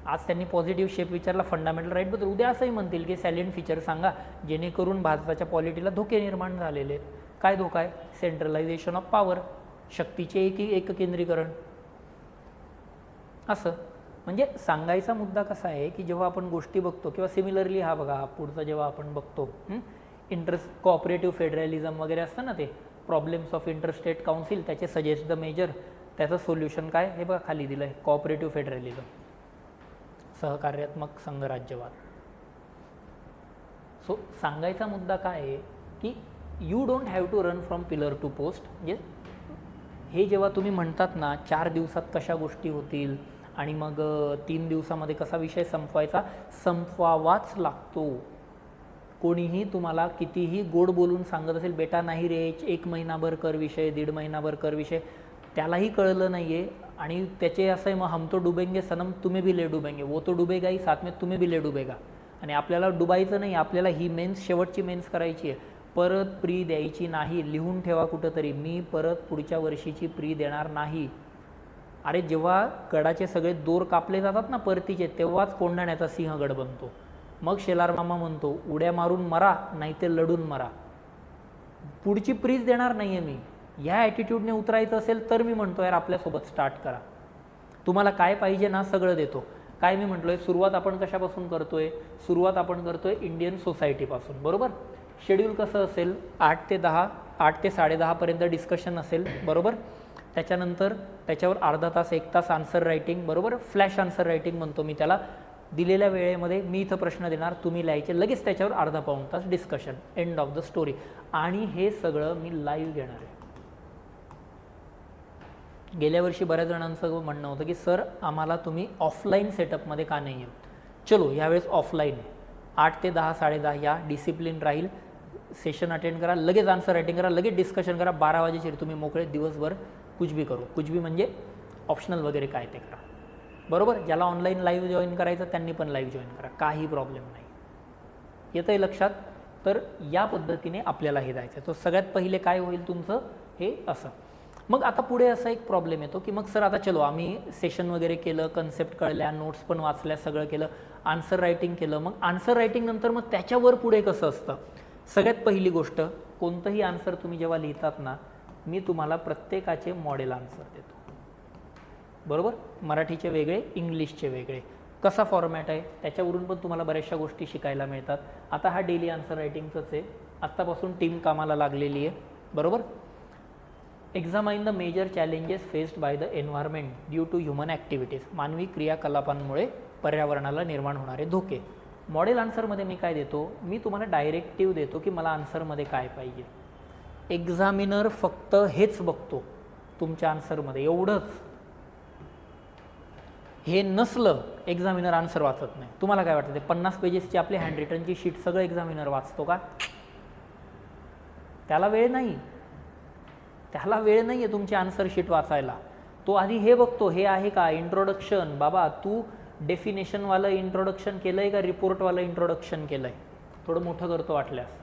आज त्यांनी पॉझिटिव्ह शेप विचारला फंडामेंटल राईटबद्दल. उद्या असंही म्हणतील की सॅलियंट फीचर सांगा जेणेकरून भारताच्या पॉलिटीला धोके निर्माण झालेले आहेत. काय धोका आहे, सेंट्रलायझेशन ऑफ पॉवर, शक्तीचे एककेंद्रीकरण. असं म्हणजे सांगायचा मुद्दा कसा आहे की जेव्हा आपण गोष्टी बघतो किंवा सिमिलरली हा बघा पुढचा जेव्हा आपण बघतो कोऑपरेटिव्ह फेडरलिझम वगैरे असतं ना, ते प्रॉब्लेम्स ऑफ इंटरस्टेट काउन्सिल, त्याचे सजेस्ट द मेजर, त्याचं सोल्युशन काय हे बघा खाली दिलं आहे, कोऑपरेटिव्ह फेडरलिझम, सहकार्यात्मक संघराज्यवाद. सो सांगायचा मुद्दा काय आहे की you don't have to run from pillar to post. म्हणजे हे जेव्हा तुम्ही म्हणतात ना 4 दिवसात कशा गोष्टी होतील आणि मग 3 दिवसामध्ये कसा विषय संपवायचा, संपवावाच लागतो. कोणीही तुम्हाला कितीही गोड बोलून सांगत असेल बेटा नाही रे 1 महिनाभर कर विषय, 1.5 महिनाभर कर विषय, त्यालाही कळलं नाही आहे. आणि त्याचे असं आहे मग हम तो डुबेंगे सनम तुम्ही भी ले डुबेंगे, वो तो डुबेगा ही साथ में तुम्ही भी ले डुबेगा. आणि आपल्याला डुबायचं नाही, आपल्याला ही मेन्स शेवटची मेन्स करायची आहे. परत प्री द्यायची नाही. लिहून ठेवा कुठंतरी, मी परत पुढच्या वर्षीची प्री देणार नाही. अरे जेव्हा गडाचे सगळे दोर कापले जातात ना परतीचे, तेव्हाच कोंढाण्याचा सिंहगड बनतो. मग शेलार मामा म्हणतो उड्या मारून मरा नाही ते लढून मरा. पुढची प्रीज देणार नाही आहे मी. ह्या ॲटिट्यूडने उतरायचं असेल तर मी म्हणतो यार आपल्यासोबत स्टार्ट करा. तुम्हाला काय पाहिजे ना सगळं देतो. काय मी म्हटलोय, सुरुवात आपण कशापासून करतोय, सुरुवात आपण करतोय इंडियन सोसायटीपासून बरोबर. शेड्यूल कसं असेल 8 ते 10, 8 ते 10:30 पर्यंत डिस्कशन असेल बरोबर. त्याच्यानंतर त्याच्यावर अर्धा तास 1 तास आन्सर रायटिंग बरोबर, फ्लॅश आन्सर रायटिंग म्हणतो मी त्याला. दिलेल्या वेळेमध्ये मी इथं प्रश्न देणार, तुम्ही लिहायचे, लगेच त्याच्यावर अर्धा पाऊण तास discussion, end of the story. आणि हे सगळं मी लाईव्ह घेणार आहे. गेल्या वर्षी बऱ्याच जणांचं म्हणणं होतं की सर आम्हाला तुम्ही ऑफलाईन सेटअपमध्ये का नाही येत. चलो यावेळेस ऑफलाईन आहे. 8 ते 10, 10:30 या, डिसिप्लिन राहील, सेशन अटेंड करा, लगेच आन्सर रायटिंग करा, लगेच डिस्कशन करा. 12 वाजेची तुम्ही मोकळे, दिवसभर कुछ भी करू. कुछ भी म्हणजे ऑप्शनल वगैरे काय ते करा बरोबर. ज्याला ऑनलाईन लाईव्ह जॉईन करायचं त्यांनी पण लाईव्ह जॉईन करा, काही प्रॉब्लेम नाही. येतं आहे लक्षात. तर या पद्धतीने आपल्याला हे जायचं. तर सगळ्यात पहिले काय होईल तुमचं हे असं. मग आता पुढे असा एक प्रॉब्लेम येतो की मग सर आता चलो आम्ही सेशन वगैरे केलं, कन्सेप्ट कळल्या, नोट्स पण वाचल्या, सगळं केलं, आन्सर रायटिंग केलं. मग आन्सर रायटिंग नंतर मग त्याच्यावर पुढे कसं असतं. सगळ्यात पहिली गोष्ट, कोणतंही आन्सर तुम्ही जेव्हा लिहितात ना मी तुम्हाला प्रत्येकाचे मॉडेल आन्सर देतो, बरोबर. मराठीचे वेगळे, इंग्लिशचे वेगळे. कसा फॉर्मॅट आहे त्याच्यावरून पण तुम्हाला बऱ्याचशा गोष्टी शिकायला मिळतात. आता हा डेली आन्सर रायटिंगचंच आहे. आत्तापासून टीम कामाला लागलेली आहे, बरोबर. Examine the major challenges faced by the environment due to human activities. मानवी क्रियाकलापांमुळे पर्यावरणाला निर्माण होणारे धोके. मॉडेल आन्सरमध्ये मी काय देतो, मी तुम्हाला डायरेक्टिव्ह देतो की मला आन्सरमध्ये काय पाहिजे. एक्झामिनर फक्त हेच बघतो तुमच्या आन्सरमध्ये, एवढंच. हे नसलं एक्झामिनर आन्सर वाचत नाही. तुम्हाला काय वाटतं, ते 50 पेजेसची आपली हँड रिटनची शीट सगळं एक्झामिनर वाचतो का? त्याला वेळ नाही, त्याला वेळ नाही आहे तुमची आन्सर शीट वाचायला. तो आधी हे बघतो, हे आहे का इंट्रोडक्शन. बाबा तू डेफिनेशनवालं इंट्रोडक्शन केलं आहे का रिपोर्टवालं इंट्रोडक्शन केलं आहे? थोडं मोठं करतो वाटल्यास,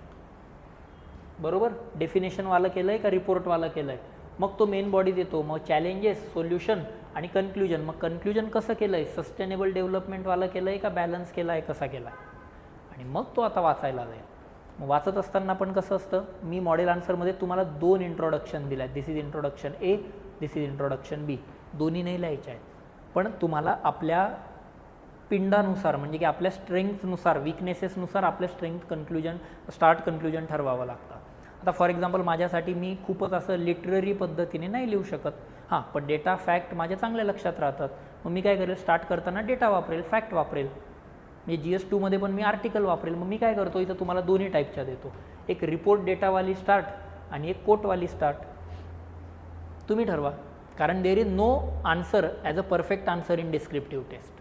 बरोबर. डेफिनेशनवालं केलं आहे का रिपोर्टवालं केलं आहे? मग तो मेन बॉडी देतो, मग चॅलेंजेस, सोल्युशन आणि कन्क्ल्युजन. मग कन्क्ल्युजन कसं केलं आहे, सस्टेनेबल डेव्हलपमेंटवालं केलं आहे का बॅलन्स केला आहे, कसा केला आहे? आणि मग तो आता वाचायला जाईल. मग वाचत असताना पण कसं असतं, मी मॉडेल आन्सरमध्ये तुम्हाला 2 इंट्रोडक्शन दिल्या आहेत. This is introduction A, this is introduction B. दोन्ही नाही लिहायच्या आहेत, पण तुम्हाला आपल्या पिंडानुसार म्हणजे की आपल्या स्ट्रेंथनुसार, विकनेसेसनुसार आपल्या स्ट्रेंथ कन्क्ल्युजन, स्टार्ट कन्क्ल्युजन ठरवावं लागतं. आता फॉर एक्झाम्पल माझ्यासाठी मी खूपच असं लिटररी पद्धतीने नाही लिहू शकत. हां, पण डेटा फॅक्ट माझ्या चांगल्या लक्षात राहतात. मग मी काय करेल, स्टार्ट करताना डेटा वापरेल, फॅक्ट वापरेल. म्हणजे GS2 मध्ये पण मी आर्टिकल वापरेल. मग मी काय करतो, इथं तुम्हाला दोन्ही टाईपच्या देतो, एक रिपोर्ट डेटावाली स्टार्ट आणि एक कोटवाली स्टार्ट. तुम्ही ठरवा, कारण there is no answer as a perfect answer in descriptive test.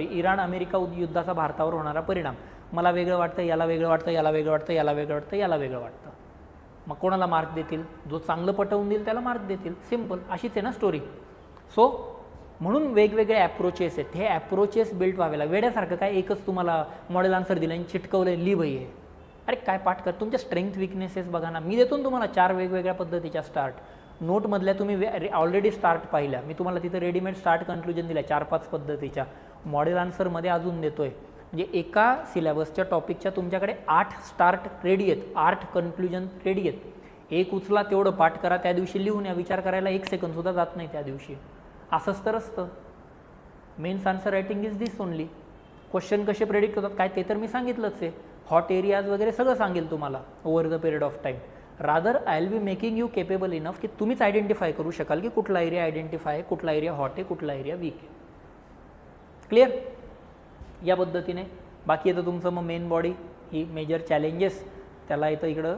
Iran America युद्धाचा भारतावर होणारा परिणाम, मला वेगळं वाटतं, याला वेगळं वाटतं, याला वेगळं वाटतं, याला वेगळं वाटतं, याला वेगळं वाटतं. मग कोणाला मार्क देतील? जो चांगलं पटवून देईल त्याला मार्क देतील. सिम्पल, अशीच आहे ना स्टोरी. सो म्हणून वेगवेगळे ॲप्रोचेस आहेत. हे ॲप्रोचेस बिल्ड व्हावेला. वेड्यासारखं काय एकच तुम्हाला मॉडेल आन्सर दिलं आणि चिटकवलं लिह आहे. अरे काय पाठ कर, तुमच्या स्ट्रेंथ विकनेसेस बघा ना. मी देतो ना तुम्हाला 4 वेगवेगळ्या पद्धतीच्या स्टार्ट. नोटमधल्या तुम्ही ऑलरेडी स्टार्ट पाहिल्या, मी तुम्हाला तिथं रेडीमेड स्टार्ट कन्क्ल्युजन दिल्या 4-5 पद्धतीच्या. मॉडेल आन्सरमध्ये अजून देतोय. म्हणजे एका सिलेबसच्या टॉपिकच्या तुमच्याकडे 8 स्टार्ट रेडी आहेत, 8 कन्क्ल्युजन रेडी आहेत. एक उचला, तेवढं पाठ करा, त्या दिवशी लिहून या. विचार करायला 1 सेकंदसुद्धा जात नाही त्या दिवशी. असंच तर असतं. Mains answer writing is this only. Question कसे प्रेडिक्ट होतात काय ते तर मी सांगितलंच आहे. हॉट एरियाज वगैरे सगळं सांगेल तुम्हाला over the period of time. Rather I will be making you capable enough की तुम्हीच आयडेंटिफाय करू शकाल की कुठला एरिया आयडेंटिफाय आहे, कुठला एरिया हॉट आहे, कुठला एरिया वीक आहे. क्लिअर? या पद्धतीने. बाकी येतं तुमचं मग मेन बॉडी, ही मेजर चॅलेंजेस, त्याला येतं इकडं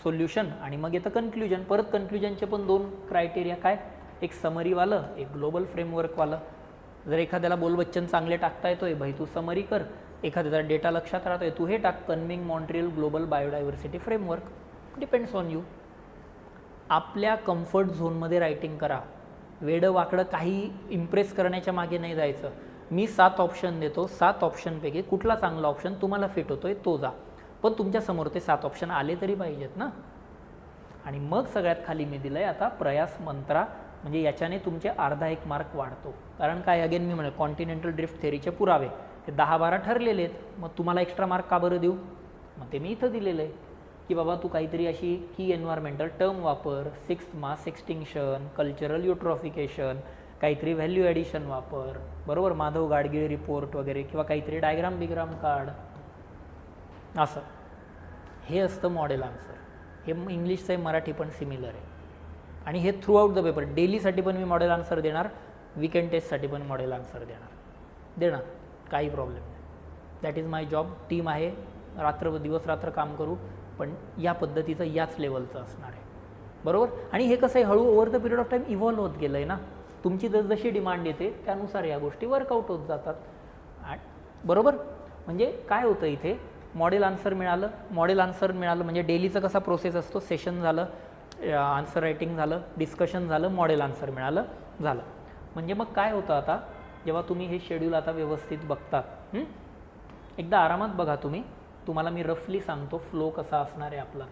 सोल्युशन आणि मग येतं कन्क्ल्युजन. परत कन्क्ल्युजनचे पण 2 क्रायटेरिया काय, एक समरीवालं, एक ग्लोबल फ्रेमवर्कवालं. जर एखाद्याला बोलबच्चन चांगले टाकता येतोय, भाई तू समरी कर. एखाद्याचा डेटा लक्षात राहतोय, तू हे टाक, Kunming Montreal global biodiversity framework. Depends on you. आपल्या कम्फर्ट झोनमध्ये रायटिंग करा. वेडं वाकडं काही इम्प्रेस करण्याच्या मागे नाही जायचं. मी 7 ऑप्शन देतो, 7 ऑप्शनपैकी कुठला चांगला ऑप्शन तुम्हाला फिट होतोय तो जा. पण तुमच्यासमोर ते 7 ऑप्शन आले तरी पाहिजेत ना. आणि मग सगळ्यात खाली मी दिलं आहे आता प्रयास मंत्रा. म्हणजे याच्याने तुमचे अर्धा 1 मार्क वाढतो. कारण काय, अगेन मी म्हणेल कॉन्टिनेंटल ड्रिफ्ट थेअरीचे पुरावे ते 10-12 ठरलेले आहेत. मग तुम्हाला एक्स्ट्रा मार्क का बरं देऊ? मग ते मी इथं दिलेलं आहे की बाबा तू काहीतरी अशी की एन्व्हायरमेंटल टर्म वापर, 6th मास एक्सटिंक्शन, कल्चरल युट्रॉफिकेशन, काहीतरी व्हॅल्यू ॲडिशन वापर, बरोबर. माधव गाडगीळ रिपोर्ट वगैरे, किंवा काहीतरी डायग्राम बिग्राम काढ. असं हे असतं मॉडेल आन्सर. हे इंग्लिशचं आहे, मराठी पण सिमिलर आहे. आणि हे थ्रू आउट द पेपर. डेलीसाठी पण मी मॉडेल आन्सर देणार, वीकेंड टेस्टसाठी पण मॉडेल आन्सर देणार. काही प्रॉब्लेम नाही. That is my job. Team आहे, दिवस रात्र काम करू, पण या पद्धतीचं याच लेवलचं असणार आहे, बरोबर. आणि हे कसं आहे, हळू over the period of time evolve होत गेलं आहे ना. तुमची जशी डिमांड येते त्यानुसार या गोष्टी वर्कआउट होत जातात, बरोबर. म्हणजे काय होतं इथे, मॉडेल आन्सर मिळालं म्हणजे डेलीचं कसा प्रोसेस असतो, सेशन झालं, आन्सर रायटिंग झालं, डिस्कशन झालं, मॉडेल आन्सर मिळालं, झालं. म्हणजे मग काय होतं आता, जेव्हा तुम्ही हे शेड्यूल आता व्यवस्थित बघतात, एकदा आरामात बघा तुम्हाला मी रफली सांगतो फ्लो कसा असणार आहे आपला.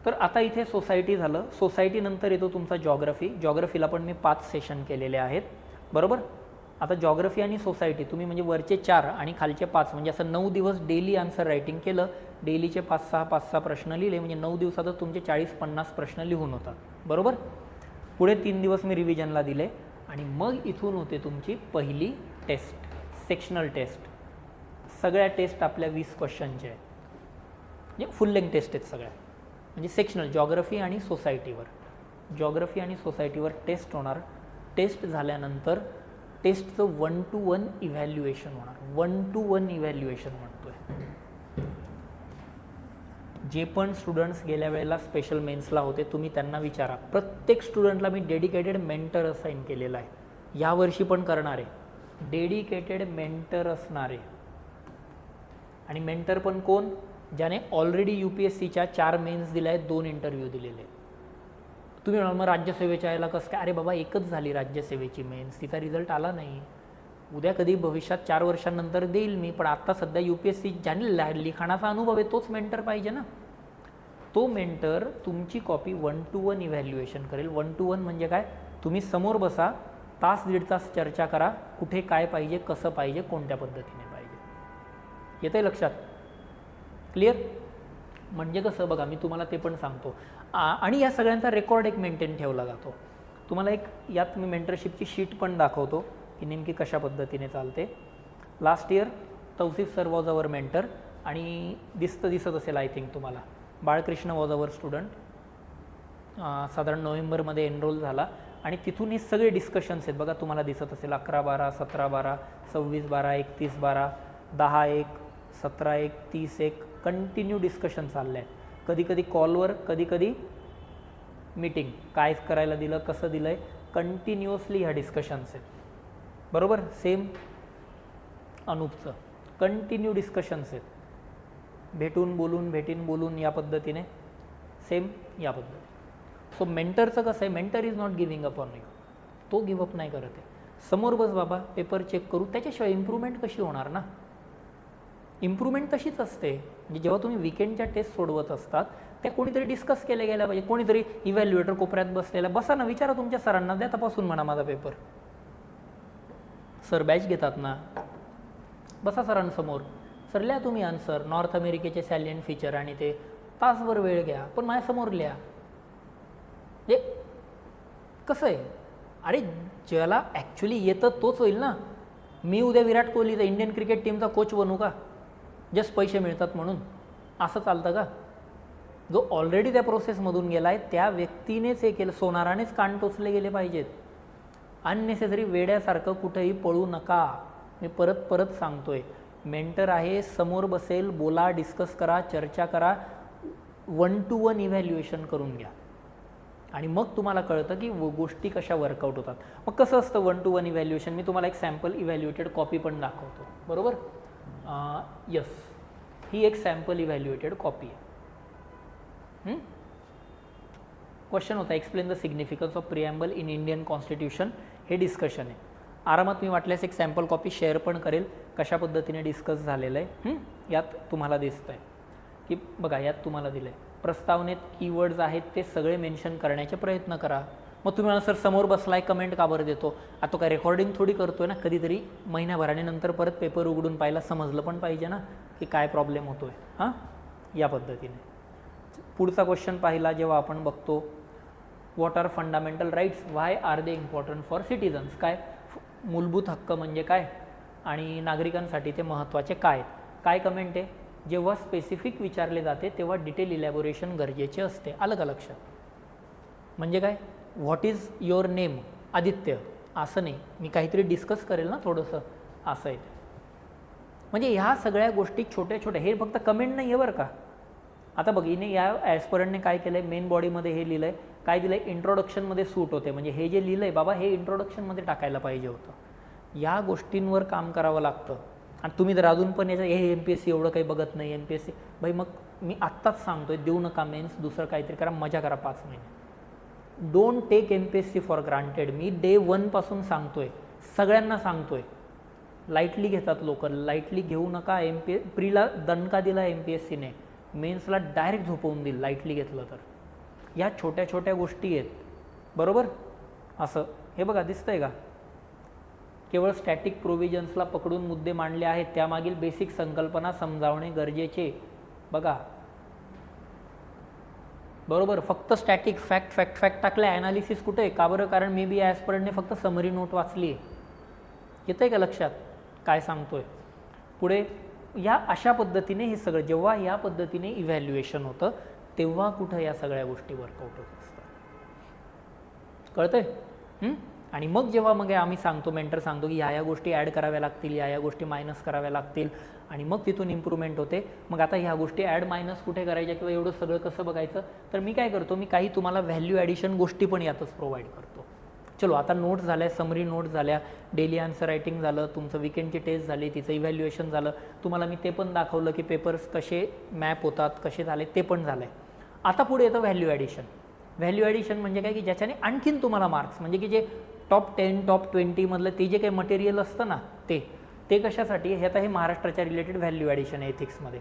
तर आता इथे सोसायटी झालं. सोसायटी नंतर येतो तुमचा जॉग्रफी. जॉग्रफीला पण मी 5 सेशन केलेले आहेत, बरोबर. आता जॉग्रफी आणि सोसायटी तुम्ही म्हणजे वरचे 4 आणि खालचे 5 म्हणजे असं 9 दिवस डेली आन्सर रायटिंग केलं, डेलीचे 5-6 प्रश्न लिहिले म्हणजे 9 दिवसातच तुमचे 40-50 प्रश्न लिहून होतात, बरोबर. पुढे 3 दिवस मी रिव्हिजनला दिले आणि मग इथून होते तुमची पहिली टेस्ट, सेक्शनल टेस्ट. सगळ्या टेस्ट आपल्या 20 क्वेश्चनचे आहेत, म्हणजे फुल लेंथ टेस्ट आहेत सगळ्या. म्हणजे सेक्शनल जॉग्रफी आणि सोसायटीवर टेस्ट होणार. टेस्ट झाल्यानंतर टेस्टचं 1-to-1 इव्हॅल्युएशन होणार. 1-to-1 इव्हॅल्युएशन म्हणतोय. जे पण स्टुडंट्स गेल्या वेळेला स्पेशल मेन्सला होते तुम्ही त्यांना विचारा. प्रत्येक स्टुडंटला मी डेडिकेटेड मेंटर असाइन केलेला आहे. यावर्षी पण करणार आहे. डेडिकेटेड मेंटर असणारे. आणि मेंटर पण कोण? ज्याने ऑलरेडी UPSCच्या 4 मेन्स दिल्या आहेत, 2 इंटरव्ह्यू दिलेले. तुम्ही म्हणाल मग राज्यसेवेच्या यायला कसं काय? अरे बाबा एकच झाली राज्यसेवेची मेन्स, तिचा रिझल्ट आला नाही. उद्या कधी भविष्यात 4 वर्षांनंतर देईल मी, पण आत्ता सध्या UPSC ज्याने लिखाणाचा अनुभव आहे तोच मेंटर पाहिजे ना. तो मेंटर तुमची कॉपी 1-to-1 इव्हॅल्युएशन करेल. 1-to-1 म्हणजे काय? तुम्ही समोर बसा, तास दीड तास चर्चा करा, कुठे काय पाहिजे, कसं पाहिजे, कोणत्या पद्धतीने पाहिजे. येतंय लक्षात? क्लिअर? म्हणजे कसं बघा, मी तुम्हाला ते पण सांगतो. आणि या सगळ्यांचा रेकॉर्ड एक मेंटेन ठेवला जातो. तुम्हाला एक यात मी मेंटरशिपची शीट पण दाखवतो की नेमकी कशा पद्धतीने चालते. Last year Tausif sir was our mentor आणि दिसत असेल आय थिंक तुम्हाला. Balkrishna was our student. साधारण नोव्हेंबरमध्ये एनरोल झाला आणि तिथून हे सगळे डिस्कशन्स आहेत बघा, तुम्हाला दिसत असेल. 11-12, 17-12, 26-12, 31-12, 10-1, 17-1, 30-1 कंटिन्यू डिस्कशन चाललं आहे. कधी कधी कॉलवर, कधी कधी मीटिंग. काय करायला दिलं, कसं दिलं आहे, कंटिन्युअसली ह्या डिस्कशन्स आहेत, बरोबर. सेम अनूपचं कंटिन्यू डिस्कशन्स आहेत. भेटून बोलून या पद्धतीने, सेम या पद्धतीने. सो मेंटरचं कसं आहे, mentor is not giving up on you. तो गिव्हअप नाही करत आहे. समोर बस बाबा, पेपर चेक करू. त्याच्याशिवाय इम्प्रूव्हमेंट कशी होणार ना. इम्प्रूव्हमेंट तशीच असते. म्हणजे जेव्हा तुम्ही विकेंडच्या टेस्ट सोडवत असतात त्या कोणीतरी डिस्कस केल्या गेल्या पाहिजे. कोणीतरी इव्हॅल्युएटर कोपऱ्यात बसलेला, बसा ना, विचारा तुमच्या सरांना, द्या तपासून म्हणा माझा पेपर. सर बॅच घेतात ना, बसा सरांसमोर, सर लिहा तुम्ही आन्सर, नॉर्थ अमेरिकेचे सॅलियंट फीचर आणि ते तासभर वेळ घ्या, पण माझ्यासमोर लिहा. म्हणजे कसं आहे, अरे ज्याला ॲक्च्युली येतं तोच होईल ना. मी उद्या विराट कोहलीचा इंडियन क्रिकेट टीमचा कोच बनू का जस्ट पैसे मिळतात म्हणून? असं चालतं का? जो ऑलरेडी त्या प्रोसेसमधून गेला आहे त्या व्यक्तीनेच हे केलं. सोनारानेच कान टोचले गेले पाहिजेत. अननेसेसरी वेड्यासारखं कुठेही पळू नका. मी परत सांगतोय, मेंटर आहे, समोर बसेल, बोला, डिस्कस करा, चर्चा करा, 1-to-1 इव्हॅल्युएशन करून घ्या आणि मग तुम्हाला कळतं की गोष्टी कशा वर्कआउट होतात. मग कसं असतं 1-to-1 इव्हॅल्युएशन? मी तुम्हाला एक सॅम्पल इव्हॅल्युएटेड कॉपी पण दाखवतो, बरोबर. यस, ही एक सॅम्पल इव्हॅल्युएटेड कॉपी आहे. क्वेश्चन होता, explain the significance of preamble in Indian constitution. हे डिस्कशन आहे. आरामात मी वाटल्यास एक सॅम्पल कॉपी शेअर पण करेल, कशा पद्धतीने डिस्कस झालेलं आहे. यात तुम्हाला दिसतं आहे की बघा, यात तुम्हाला दिलं आहे प्रस्तावनेत कीवर्ड्स आहेत ते सगळे मेन्शन करण्याचे प्रयत्न करा. मग तुम्ही मला सर समोर बसलाय कमेंट का बरं देतो? आता काय रेकॉर्डिंग थोडी करतोय ना, कधीतरी महिन्याभराने नंतर परत पेपर उघडून पाहिला, समजलं पण पाहिजे ना की काय प्रॉब्लेम होतोय. हां, या पद्धतीने. पुढचा क्वेश्चन पाहिला जेव्हा आपण बघतो, what are fundamental rights, why are they important for citizens. काय मूलभूत हक्क म्हणजे काय आणि नागरिकांसाठी ते महत्त्वाचे काय. काय कमेंट आहे, जेव्हा स्पेसिफिक विचारले जाते तेव्हा डिटेल इलॅबोरेशन गरजेचे असते. आलं का लक्षात? म्हणजे काय, what is your name, Aditya, असं नाही, मी काहीतरी डिस्कस करेल ना थोडंसं, असं आहे. म्हणजे ह्या सगळ्या गोष्टी छोट्या छोट्या, हे फक्त कमेंट नाही आहे बरं का. आता बघ, हिने या ॲस्परंटने काय केलं आहे, मेन बॉडीमध्ये हे लिहिलं आहे, काय दिलं आहे, इंट्रोडक्शनमध्ये सूट होते. म्हणजे हे जे लिहिलं आहे बाबा, हे इंट्रोडक्शनमध्ये टाकायला पाहिजे होतं. या गोष्टींवर काम करावं लागतं. आणि तुम्ही जर अजून पण याचं हे MPSC एवढं काही बघत नाही, MPSC भाई, मग मी आत्ताच सांगतोय, देऊ नका मेन्स, दुसरं काहीतरी करा, मजा करा 5 महिने. Don't take MPSC for granted. मी डे 1 पासून सांगतोय, सगळ्यांना सांगतोय. लाईटली घेतात लोक, लाईटली घेऊ नका. प्रीला दणका दिला MPSCने, मेन्सला डायरेक्ट झोपवून दिल लाईटली घेतलं तर. या छोट्या छोट्या गोष्टी आहेत, बरोबर. असं हे बघा, दिसतंय का, केवळ स्टॅटिक प्रोव्हिजन्सला पकडून मुद्दे मांडले आहेत, त्यामागील बेसिक संकल्पना समजावणे गरजेचे. बघा बरोबर, फक्त स्टॅटिक फॅक्ट फॅक्ट फॅक्ट टाकलं, ॲनालिसिस कुठे आहे? का बरं? कारण मे बी ॲस्परंटने फक्त समरी नोट वाचली आहे. येतं आहे का लक्षात काय सांगतोय? पुढे या अशा पद्धतीने हे सगळं, जेव्हा या पद्धतीने इव्हॅल्युएशन होतं तेव्हा कुठं या सगळ्या गोष्टी वर्कआउट होत असतात. कळतंय? आणि मग जेव्हा मग आम्ही सांगतो, मेंटर सांगतो की या गोष्टी ॲड कराव्या लागतील, या गोष्टी मायनस कराव्या लागतील, आणि मग तिथून इम्प्रूव्हमेंट होते. मग आता ह्या गोष्टी ॲड मायनस कुठे करायच्या किंवा एवढं सगळं कसं बघायचं, तर मी काय करतो, मी काही तुम्हाला व्हॅल्यू ॲडिशन गोष्टी पण यातच प्रोव्हाइड करतो. चलो आता नोट्स झाल्या, समरी नोट्स झाल्या, डेली आन्सर रायटिंग झालं, तुमचं विकेंडची टेस्ट झाली, तिचं इव्हॅल्युएशन झालं, तुम्हाला मी ते पण दाखवलं की पेपर्स कसे मॅप होतात, कसे झाले ते पण झालं आहे. आता पुढे येतं व्हॅल्यू ॲडिशन. व्हॅल्यू ॲडिशन म्हणजे काय की ज्याच्याने आणखीन तुम्हाला मार्क्स, म्हणजे की जे टॉप 10 टॉप 20 मधलं ते जे काही मटेरियल असतं ना ते कशासाठी हे, आता हे महाराष्ट्राच्या रिलेटेड व्हॅल्यू ॲडिशन आहे एथिक्समध्ये.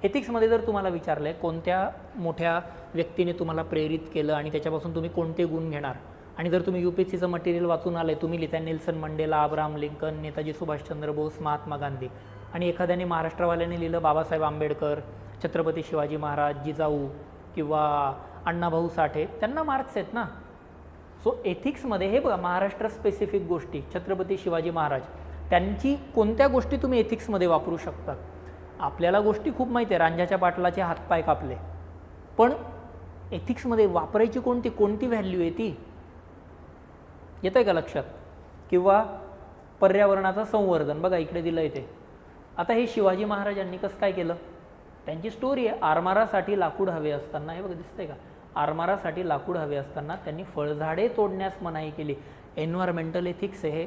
एथिक्समध्ये जर तुम्हाला विचारलं आहे कोणत्या मोठ्या व्यक्तीने तुम्हाला प्रेरित केलं आणि त्याच्यापासून तुम्ही कोणते गुण घेणार, आणि जर तुम्ही UPSCचं मटेरियल वाचून आले, तुम्ही लिहिता नेल्सन मंडेला, अब्राहम लिंकन, नेताजी सुभाषचंद्र बोस, महात्मा गांधी, आणि एखाद्याने महाराष्ट्रवाल्याने लिहिलं बाबासाहेब आंबेडकर, छत्रपती शिवाजी महाराज, जिजाऊ किंवा अण्णाभाऊ साठे, त्यांना मार्क्स आहेत ना. सो एथिक्समध्ये हे बघा, महाराष्ट्र स्पेसिफिक गोष्टी, छत्रपती शिवाजी महाराज, त्यांची कोणत्या गोष्टी तुम्ही एथिक्समध्ये वापरू शकता. आपल्याला गोष्टी खूप माहिती आहे, रांझ्याच्या पाटलाचे हातपाय कापले, पण एथिक्समध्ये वापरायची कोणती व्हॅल्यू आहे ती, येतं आहे का लक्षात? किंवा पर्यावरणाचं संवर्धन, बघा इकडे दिलं आहे ते. आता हे शिवाजी महाराजांनी कसं काय केलं, त्यांची स्टोरी आहे. आरमारासाठी लाकूड हवे असताना, हे बघा दिसतंय का, आरमारासाठी लाकूड हवे असताना त्यांनी फळझाडे तोडण्यास मनाई केली. एन्व्हायरमेंटल एथिक्स हे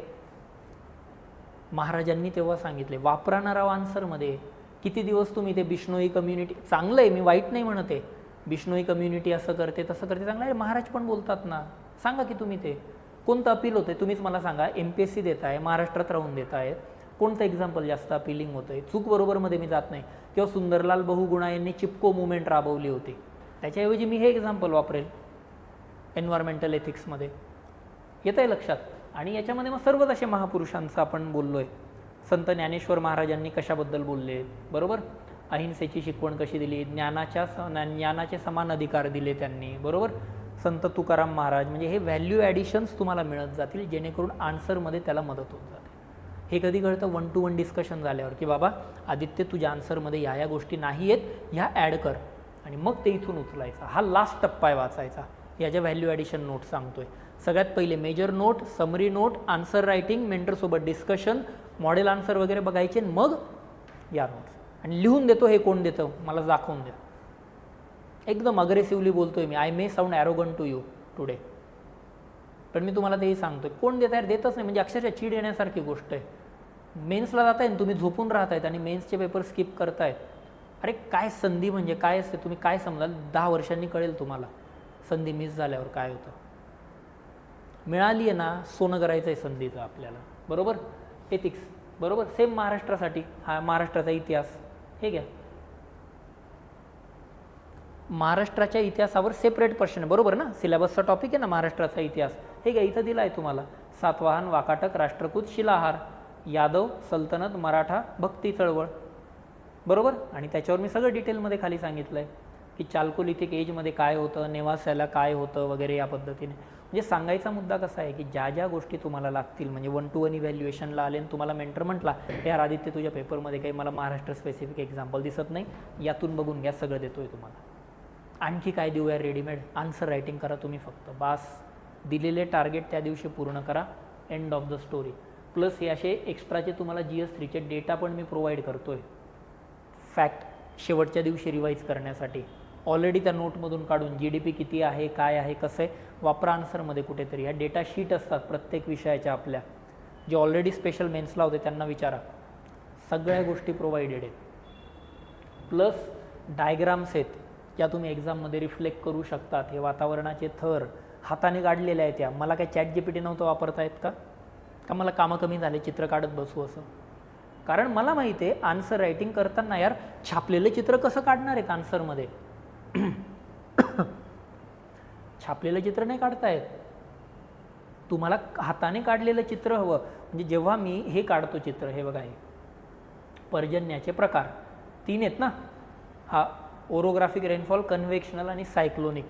महाराजांनी तेव्हा सांगितले. वापरा राव आन्सरमध्ये. किती दिवस तुम्ही ते बिश्नोई कम्युनिटी, चांगलं आहे, मी वाईट नाही म्हणत आहे, बिश्नोई कम्युनिटी असं करते तसं करते, चांगलं आहे, महाराज पण बोलतात ना, सांगा की तुम्ही ते कोणतं अपील होतं, तुम्हीच मला सांगा. MPSC देताय, महाराष्ट्रात राहून देत आहेत, कोणतं एक्झाम्पल जास्त अपिलिंग होतं आहे? चूक बरोबरमध्ये मी जात नाही. किंवा सुंदरलाल बहुगुणा यांनी चिपको मुवमेंट राबवली होती, त्याच्याऐवजी मी हे एक्झाम्पल वापरेल एन्व्हायरमेंटल एथिक्समध्ये. येतं आहे लक्षात? आणि याच्यामध्ये मग सर्वच असे महापुरुषांचं आपण बोललो आहे. संत ज्ञानेश्वर महाराजांनी कशाबद्दल बोलले, बरोबर, अहिंसेची शिकवण कशी दिली, ज्ञानाचे समान अधिकार दिले त्यांनी, बरोबर. संत तुकाराम महाराज, म्हणजे हे व्हॅल्यू ॲडिशन्स तुम्हाला मिळत जातील, जेणेकरून आन्सरमध्ये त्याला मदत होत जाते. हे कधी कळतं 1-to-1 डिस्कशन झाल्यावर, की बाबा आदित्य तुझ्या आन्सरमध्ये या गोष्टी नाही आहेत, ह्या ॲड कर, आणि मग ते इथून उचलायचा. हा लास्ट टप्पा आहे वाचायचा. याच्या व्हॅल्यू ॲडिशन नोट सांगतोय. सगळ्यात पहिले major note, summary note, answer writing, मेंटरसोबत डिस्कशन, मॉडेल आन्सर वगैरे बघायचे, मग या नोट्स. आणि लिहून देतो, हे कोण देतं मला दाखवून द्या. एकदम अग्रेसिव्हली बोलतोय मी, I may sound arrogant to you today, पण मी तुम्हाला तेही सांगतोय, कोण देत आहे, देतच नाही, म्हणजे अक्षरशः चीड येण्यासारखी गोष्ट आहे. मेन्सला जात आहे, तुम्ही झोपून राहतायत आणि मेन्सचे पेपर स्किप करतायत. अरे काय संधी म्हणजे काय असते, तुम्ही काय समजाल, 10 वर्षांनी कळेल तुम्हाला संधी मिस झाल्यावर काय होतं. मिळाली आहे ना, सोनं करायचं आहे संधीचं आपल्याला, बरोबर. एथिक्स, बरोबर, सेम महाराष्ट्रासाठी, हा महाराष्ट्राचा इतिहास, हे घ्या, महाराष्ट्राच्या इतिहासावर सेपरेट प्रश्न आहे, बरोबर ना, सिलेबसचा टॉपिक आहे ना महाराष्ट्राचा इतिहास. हे घ्या, इथं दिला आहे तुम्हाला, सातवाहन, वाकाटक, राष्ट्रकूट, शिलाहार, यादव, सल्तनत, मराठा, भक्ती चळवळ, बरोबर. आणि त्याच्यावर मी सगळं डिटेलमध्ये खाली सांगितलं आहे की चाल्कोलिथिक एजमध्ये काय होतं, नेवास्याला काय होतं वगैरे, या पद्धतीने. म्हणजे सांगायचा मुद्दा कसा आहे की ज्या ज्या गोष्टी तुम्हाला लागतील, म्हणजे 1-to-1 इव्हॅल्युएशनला आले आणि तुम्हाला मेंटर म्हटला, यार आदित्य तुझ्या पेपरमध्ये काही मला महाराष्ट्र स्पेसिफिक एक्झाम्पल दिसत नाही, यातून बघून घ्या, सगळं देतोय तुम्हाला. आणखी काय देऊया, रेडीमेड आन्सर रायटिंग करा तुम्ही फक्त, बास. दिलेले टार्गेट त्या दिवशी पूर्ण करा, end of the story. Plus हे असे एक्स्ट्राचे तुम्हाला GS3चे डेटा पण मी प्रोव्हाइड करतोय, फॅक्ट शेवटच्या दिवशी रिवाईज करण्यासाठी. ऑलरेडी त्या नोटमधून काढून GDP किती आहे, काय आहे, कसं आहे, वापरा आन्सरमध्ये कुठेतरी. ह्या डेटा शीट असतात प्रत्येक विषयाच्या आपल्या, जे ऑलरेडी स्पेशल मेन्सला होते त्यांना विचारा, सगळ्या गोष्टी प्रोव्हाइडेड आहेत. प्लस डायग्राम्स आहेत, ज्या तुम्ही एक्झाममध्ये रिफ्लेक्ट करू शकतात. हे वातावरणाचे थर हाताने काढलेले आहेत. त्या मला काय ChatGPT नव्हतं वापरता येत का मला कामं कमी झाले चित्र काढत बसू असं? कारण मला माहिती आहे आन्सर रायटिंग करताना यार छापलेलं चित्र कसं काढणार आहेत आन्सरमध्ये. छापलेलं चित्र नाही काढता येत, तुम्हाला हाताने काढलेलं चित्र हवं. म्हणजे जेव्हा मी हे काढतो चित्र, हे बघा, हे पर्जन्याचे प्रकार 3 आहेत ना, हा ओरोग्राफिक रेनफॉल, कन्व्हेक्शनल आणि सायक्लोनिक,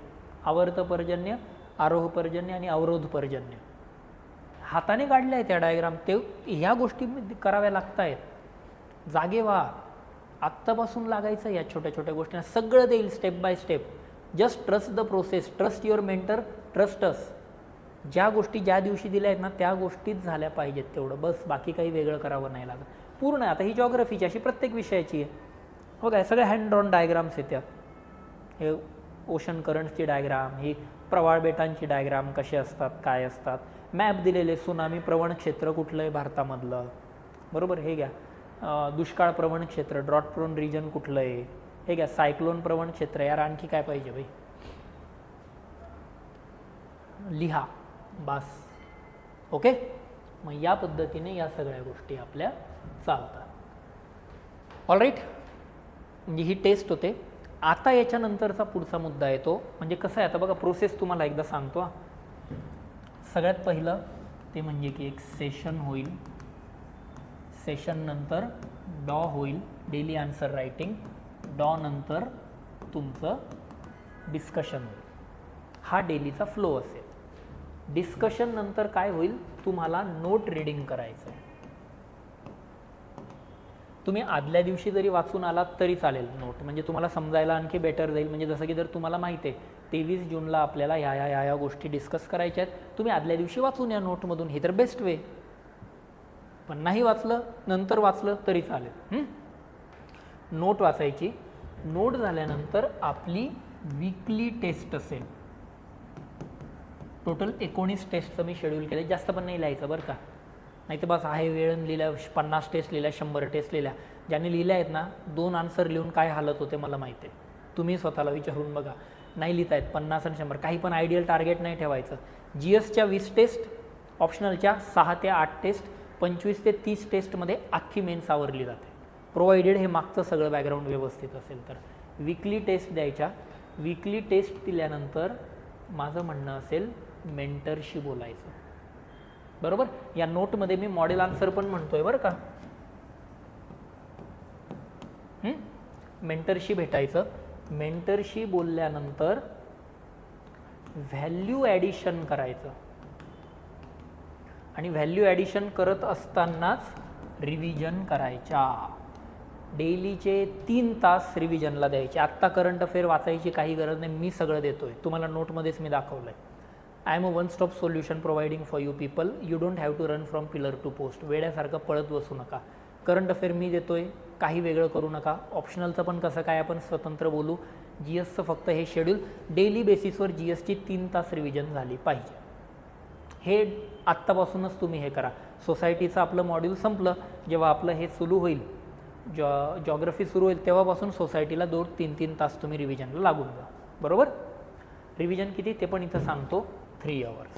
आवर्त पर्जन्य, आरोह पर्जन्य आणि अवरोध पर्जन्य. हाताने काढले आहेत त्या डायग्राम, ते ह्या गोष्टी कराव्या लागत आहेत. जागे व्हा, आत्तापासून लागायचं या छोट्या छोट्या गोष्टींना, सगळं देईल step by step. Just trust the process, trust your mentor, trust us. ज्या गोष्टी ज्या दिवशी दिल्या आहेत ना त्या गोष्टीच झाल्या पाहिजेत, तेवढं बस, बाकी काही वेगळं करावं नाही लागत. पूर्ण आता ही जॉग्रफीची अशी प्रत्येक विषयाची आहे. हो काय, सगळे हँड ड्रॉन डायग्राम्स आहेत त्यात. हे ओशन करंट्सची डायग्राम, ही प्रवाळ बेटांची डायग्राम कसे असतात, काय असतात, मॅप दिलेले, सुनामी प्रवण क्षेत्र कुठलं आहे भारतामधलं, बरोबर, हे घ्या. दुष्काळ प्रवण क्षेत्र, ड्रॉट प्रोन रिजन कुठलं आहे, हे घ्या. सायक्लोन प्रवण क्षेत्र, यार आणखी काय पाहिजे भाई, लिहा बास. ओके, मग या पद्धतीने या सगळ्या गोष्टी आपल्या चालतात. ऑलराईट, म्हणजे ही टेस्ट होते. आता याच्यानंतरचा पुढचा मुद्दा येतो, म्हणजे कसं आहे, आता बघा प्रोसेस तुम्हाला एकदा सांगतो. सगळ्यात पहिलं ते म्हणजे की एक सेशन होईल, सेशन नंतर डॉ होईल, डेली आन्सर रायटिंग, डॉ नंतर तुमचं डिस्कशन होईल. हा डेलीचा फ्लो असेल. डिस्कशन नंतर काय होईल, तुम्हाला नोट रीडिंग करायचं आहे. तुम्ही आदल्या दिवशी जरी वाचून आलात तरी चालेल नोट, म्हणजे तुम्हाला समजायला आणखी बेटर जाईल. म्हणजे जसं की जर तुम्हाला माहिती आहे 23 जूनला आपल्याला ह्या गोष्टी डिस्कस करायच्या आहेत, तुम्ही आदल्या दिवशी वाचून या नोटमधून, हे तर बेस्ट वे. पण नाही वाचलं, नंतर वाचलं तरी चालेल. नोट वाचायची. नोट झाल्यानंतर आपली वीकली टेस्ट असेल. टोटल 19 टेस्टचं मी शेड्यूल केलं, जास्त पण नाही लिहायचं बरं का, नाही तर बस आहे वेळ लिहिल्या, 50 टेस्ट लिहिल्या, 100 टेस्ट लिहिल्या. ज्यांनी लिहिल्या आहेत ना, 2 आन्सर लिहून काय हालत होते मला माहिती आहे. तुम्ही स्वतःला विचारून बघा. नाही लिहित आहेत 50 आणि 100, काही पण आयडियल टार्गेट नाही ठेवायचं. GSच्या 20 टेस्ट, ऑप्शनलच्या 6 ते 8 टेस्ट, 25 ते 30 टेस्टमध्ये अख्खी मेन्स आवरली जाते, प्रोव्हाइडेड हे मागचं सगळं बॅकग्राऊंड व्यवस्थित असेल तर. वीकली टेस्ट द्यायच्या. वीकली टेस्ट दिल्यानंतर माझं म्हणणं असेल मेंटरशी बोलायचं, बरोबर. या नोटमध्ये मी मॉडेल आन्सर पण म्हणतोय बरं का. मेंटरशी भेटायचं. मेंटरशी बोलल्यानंतर व्हॅल्यू ॲडिशन करायचं, आणि व्हॅल्यू ॲडिशन करत असतानाच रिव्हिजन करायच्या. डेलीचे 3 तास रिव्हिजनला द्यायचे. आत्ता करंट अफेअर वाचायची काही गरज नाही, मी सगळं देतोय तुम्हाला, नोटमध्येच मी दाखवलं आहे. I am a one stop solution providing for you people, you don't have to run from pillar to post. वेड्यासारखं पळत बसू नका. करंट अफेअर मी देतोय, काही वेगळं करू नका. ऑप्शनलचं पण कसं काय आपण स्वतंत्र बोलू. GSचं फक्त हे शेड्यूल, डेली बेसिसवर GSची 3 तास रिव्हिजन झाली पाहिजे. हे आत्तापासूनच तुम्ही हे करा. सोसायटीचं आपलं मॉड्यूल संपलं, जेव्हा आपलं हे सुरू होईल, जॉग्रफी सुरू होईल, तेव्हापासून सोसायटीला 2-3 तास तुम्ही रिव्हिजनला लागून जा, बरोबर. रिव्हिजन किती ते पण इथं सांगतो, 3 आवर्स.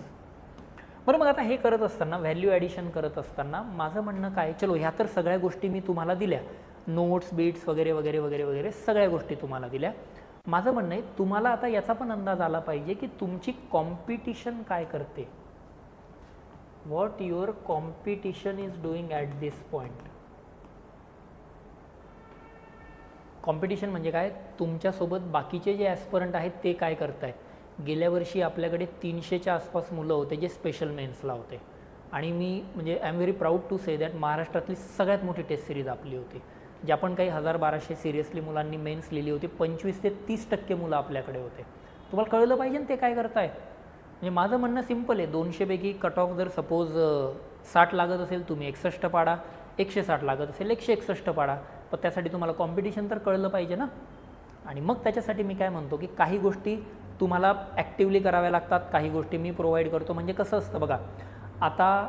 बरं, मग आता हे करत असताना, व्हॅल्यू ॲडिशन करत असताना माझं म्हणणं काय, चलो ह्या तर सगळ्या गोष्टी मी तुम्हाला दिल्या, नोट्स बीट्स वगैरे वगैरे वगैरे वगैरे सगळ्या गोष्टी तुम्हाला दिल्या. माझं म्हणणं आहे तुम्हाला आता याचा पण अंदाज आला पाहिजे की तुमची कॉम्पिटिशन काय करते. What your competition is doing at this point. Competition म्हणजे काय, तुमच्यासोबत बाकीचे जे ॲस्परंट आहेत ते काय करतायत. गेल्या वर्षी आपल्याकडे 300च्या आसपास मुलं होते जे स्पेशल मेन्सला होते, आणि मी म्हणजे I am very proud to say that महाराष्ट्रातली सगळ्यात मोठी टेस्ट सिरीज आपली होती. ज्या पण काही 1200 सिरियसली मुलांनी मेन्स लिहिली होती, 25 ते 30% मुलं आपल्याकडे होते. तुम्हाला कळलं पाहिजे ना ते काय करताय. म्हणजे माझं म्हणणं सिम्पल आहे, 200पैकी कट ऑफ जर सपोज 60 लागत असेल, तुम्ही 61 पाडा. 160 लागत असेल 161 पाडा. पण त्यासाठी तुम्हाला कॉम्पिटिशन तर कळलं पाहिजे ना. आणि मग त्याच्यासाठी मी काय म्हणतो की काही गोष्टी तुम्हाला ॲक्टिवली कराव्या लागतात, काही गोष्टी मी प्रोव्हाइड करतो. म्हणजे कसं असतं बघा, आता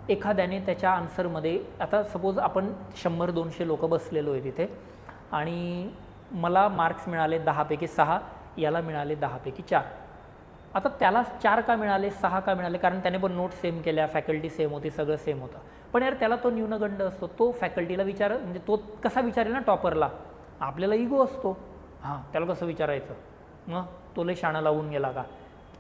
एखाद्याने त्याच्या आन्सरमध्ये, आता सपोज आपण 100-200 लोक बसलेलो आहे तिथे, आणि मला मार्क्स मिळाले 10पैकी 6, याला मिळाले 10पैकी 4. आता त्याला 4 का मिळाले, 6 का मिळाले, कारण त्याने पण नोट्स सेम केल्या, फॅकल्टी सेम होती, सगळं सेम होतं. पण यार त्याला तो न्यूनगंड असतो, तो फॅकल्टीला म्हणजे तो कसा विचारेल ना टॉपरला, आपल्याला इगो असतो. हां, त्याला कसं विचारायचं, मग तो लय शाणा लावून गेला का.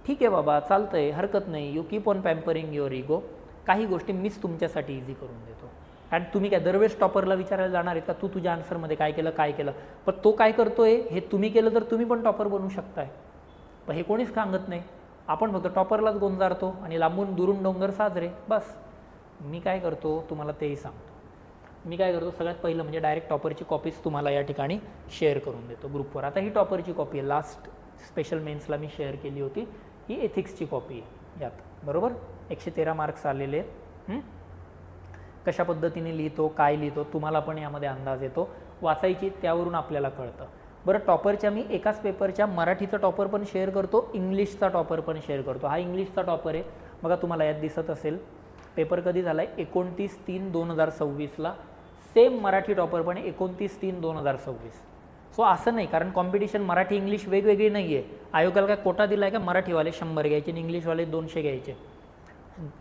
ठीक आहे बाबा, चालतंय, हरकत नाही. You keep on pampering your ego. काही गोष्टी मीच तुमच्यासाठी इझी करून देतो. आणि तुम्ही काय दरवेळेस टॉपरला विचारायला जाणार आहेत का तू तुझ्या आन्सरमध्ये काय केलं, पण तो काय करतोय हे तुम्ही केलं तर तुम्ही पण टॉपर बनू शकताय. पण हे कोणीच सांगत नाही. आपण फक्त टॉपरलाच गोंजारतो आणि लांबून दुरून डोंगर साजरे बस. मी काय करतो तुम्हाला तेही सांगतो. मी काय करतो सगळ्यात पहिलं म्हणजे डायरेक्ट टॉपरची कॉपीज तुम्हाला या ठिकाणी शेअर करून देतो ग्रुपवर. आता ही टॉपरची कॉपी आहे, लास्ट स्पेशल मेन्सला मी शेअर केली होती. ही एथिक्सची कॉपी आहे यात, बरोबर. 113 मार्क्स आलेले आहेत. कशा पद्धतीने लिहितो काय लिहितो तुम्हाला पण यामध्ये अंदाज येतो. वाचायची त्यावरून आपल्याला कळतं. बरं, टॉपरच्या मी एकाच पेपरच्या मराठीचा टॉपर पण शेअर करतो, इंग्लिशचा टॉपर पण शेअर करतो. हा इंग्लिशचा टॉपर आहे बघा, तुम्हाला यात दिसत असेल. पेपर कधी झाला आहे 29/3/2026ला. सेम मराठी टॉपर पण 29/3/2026. सो असं नाही, कारण कॉम्पिटिशन मराठी इंग्लिश वेगवेगळी नाही आहे. आयोगाला काय कोटा दिला आहे का मराठीवाले 100 घ्यायचे आणि इंग्लिशवाले 200 घ्यायचे.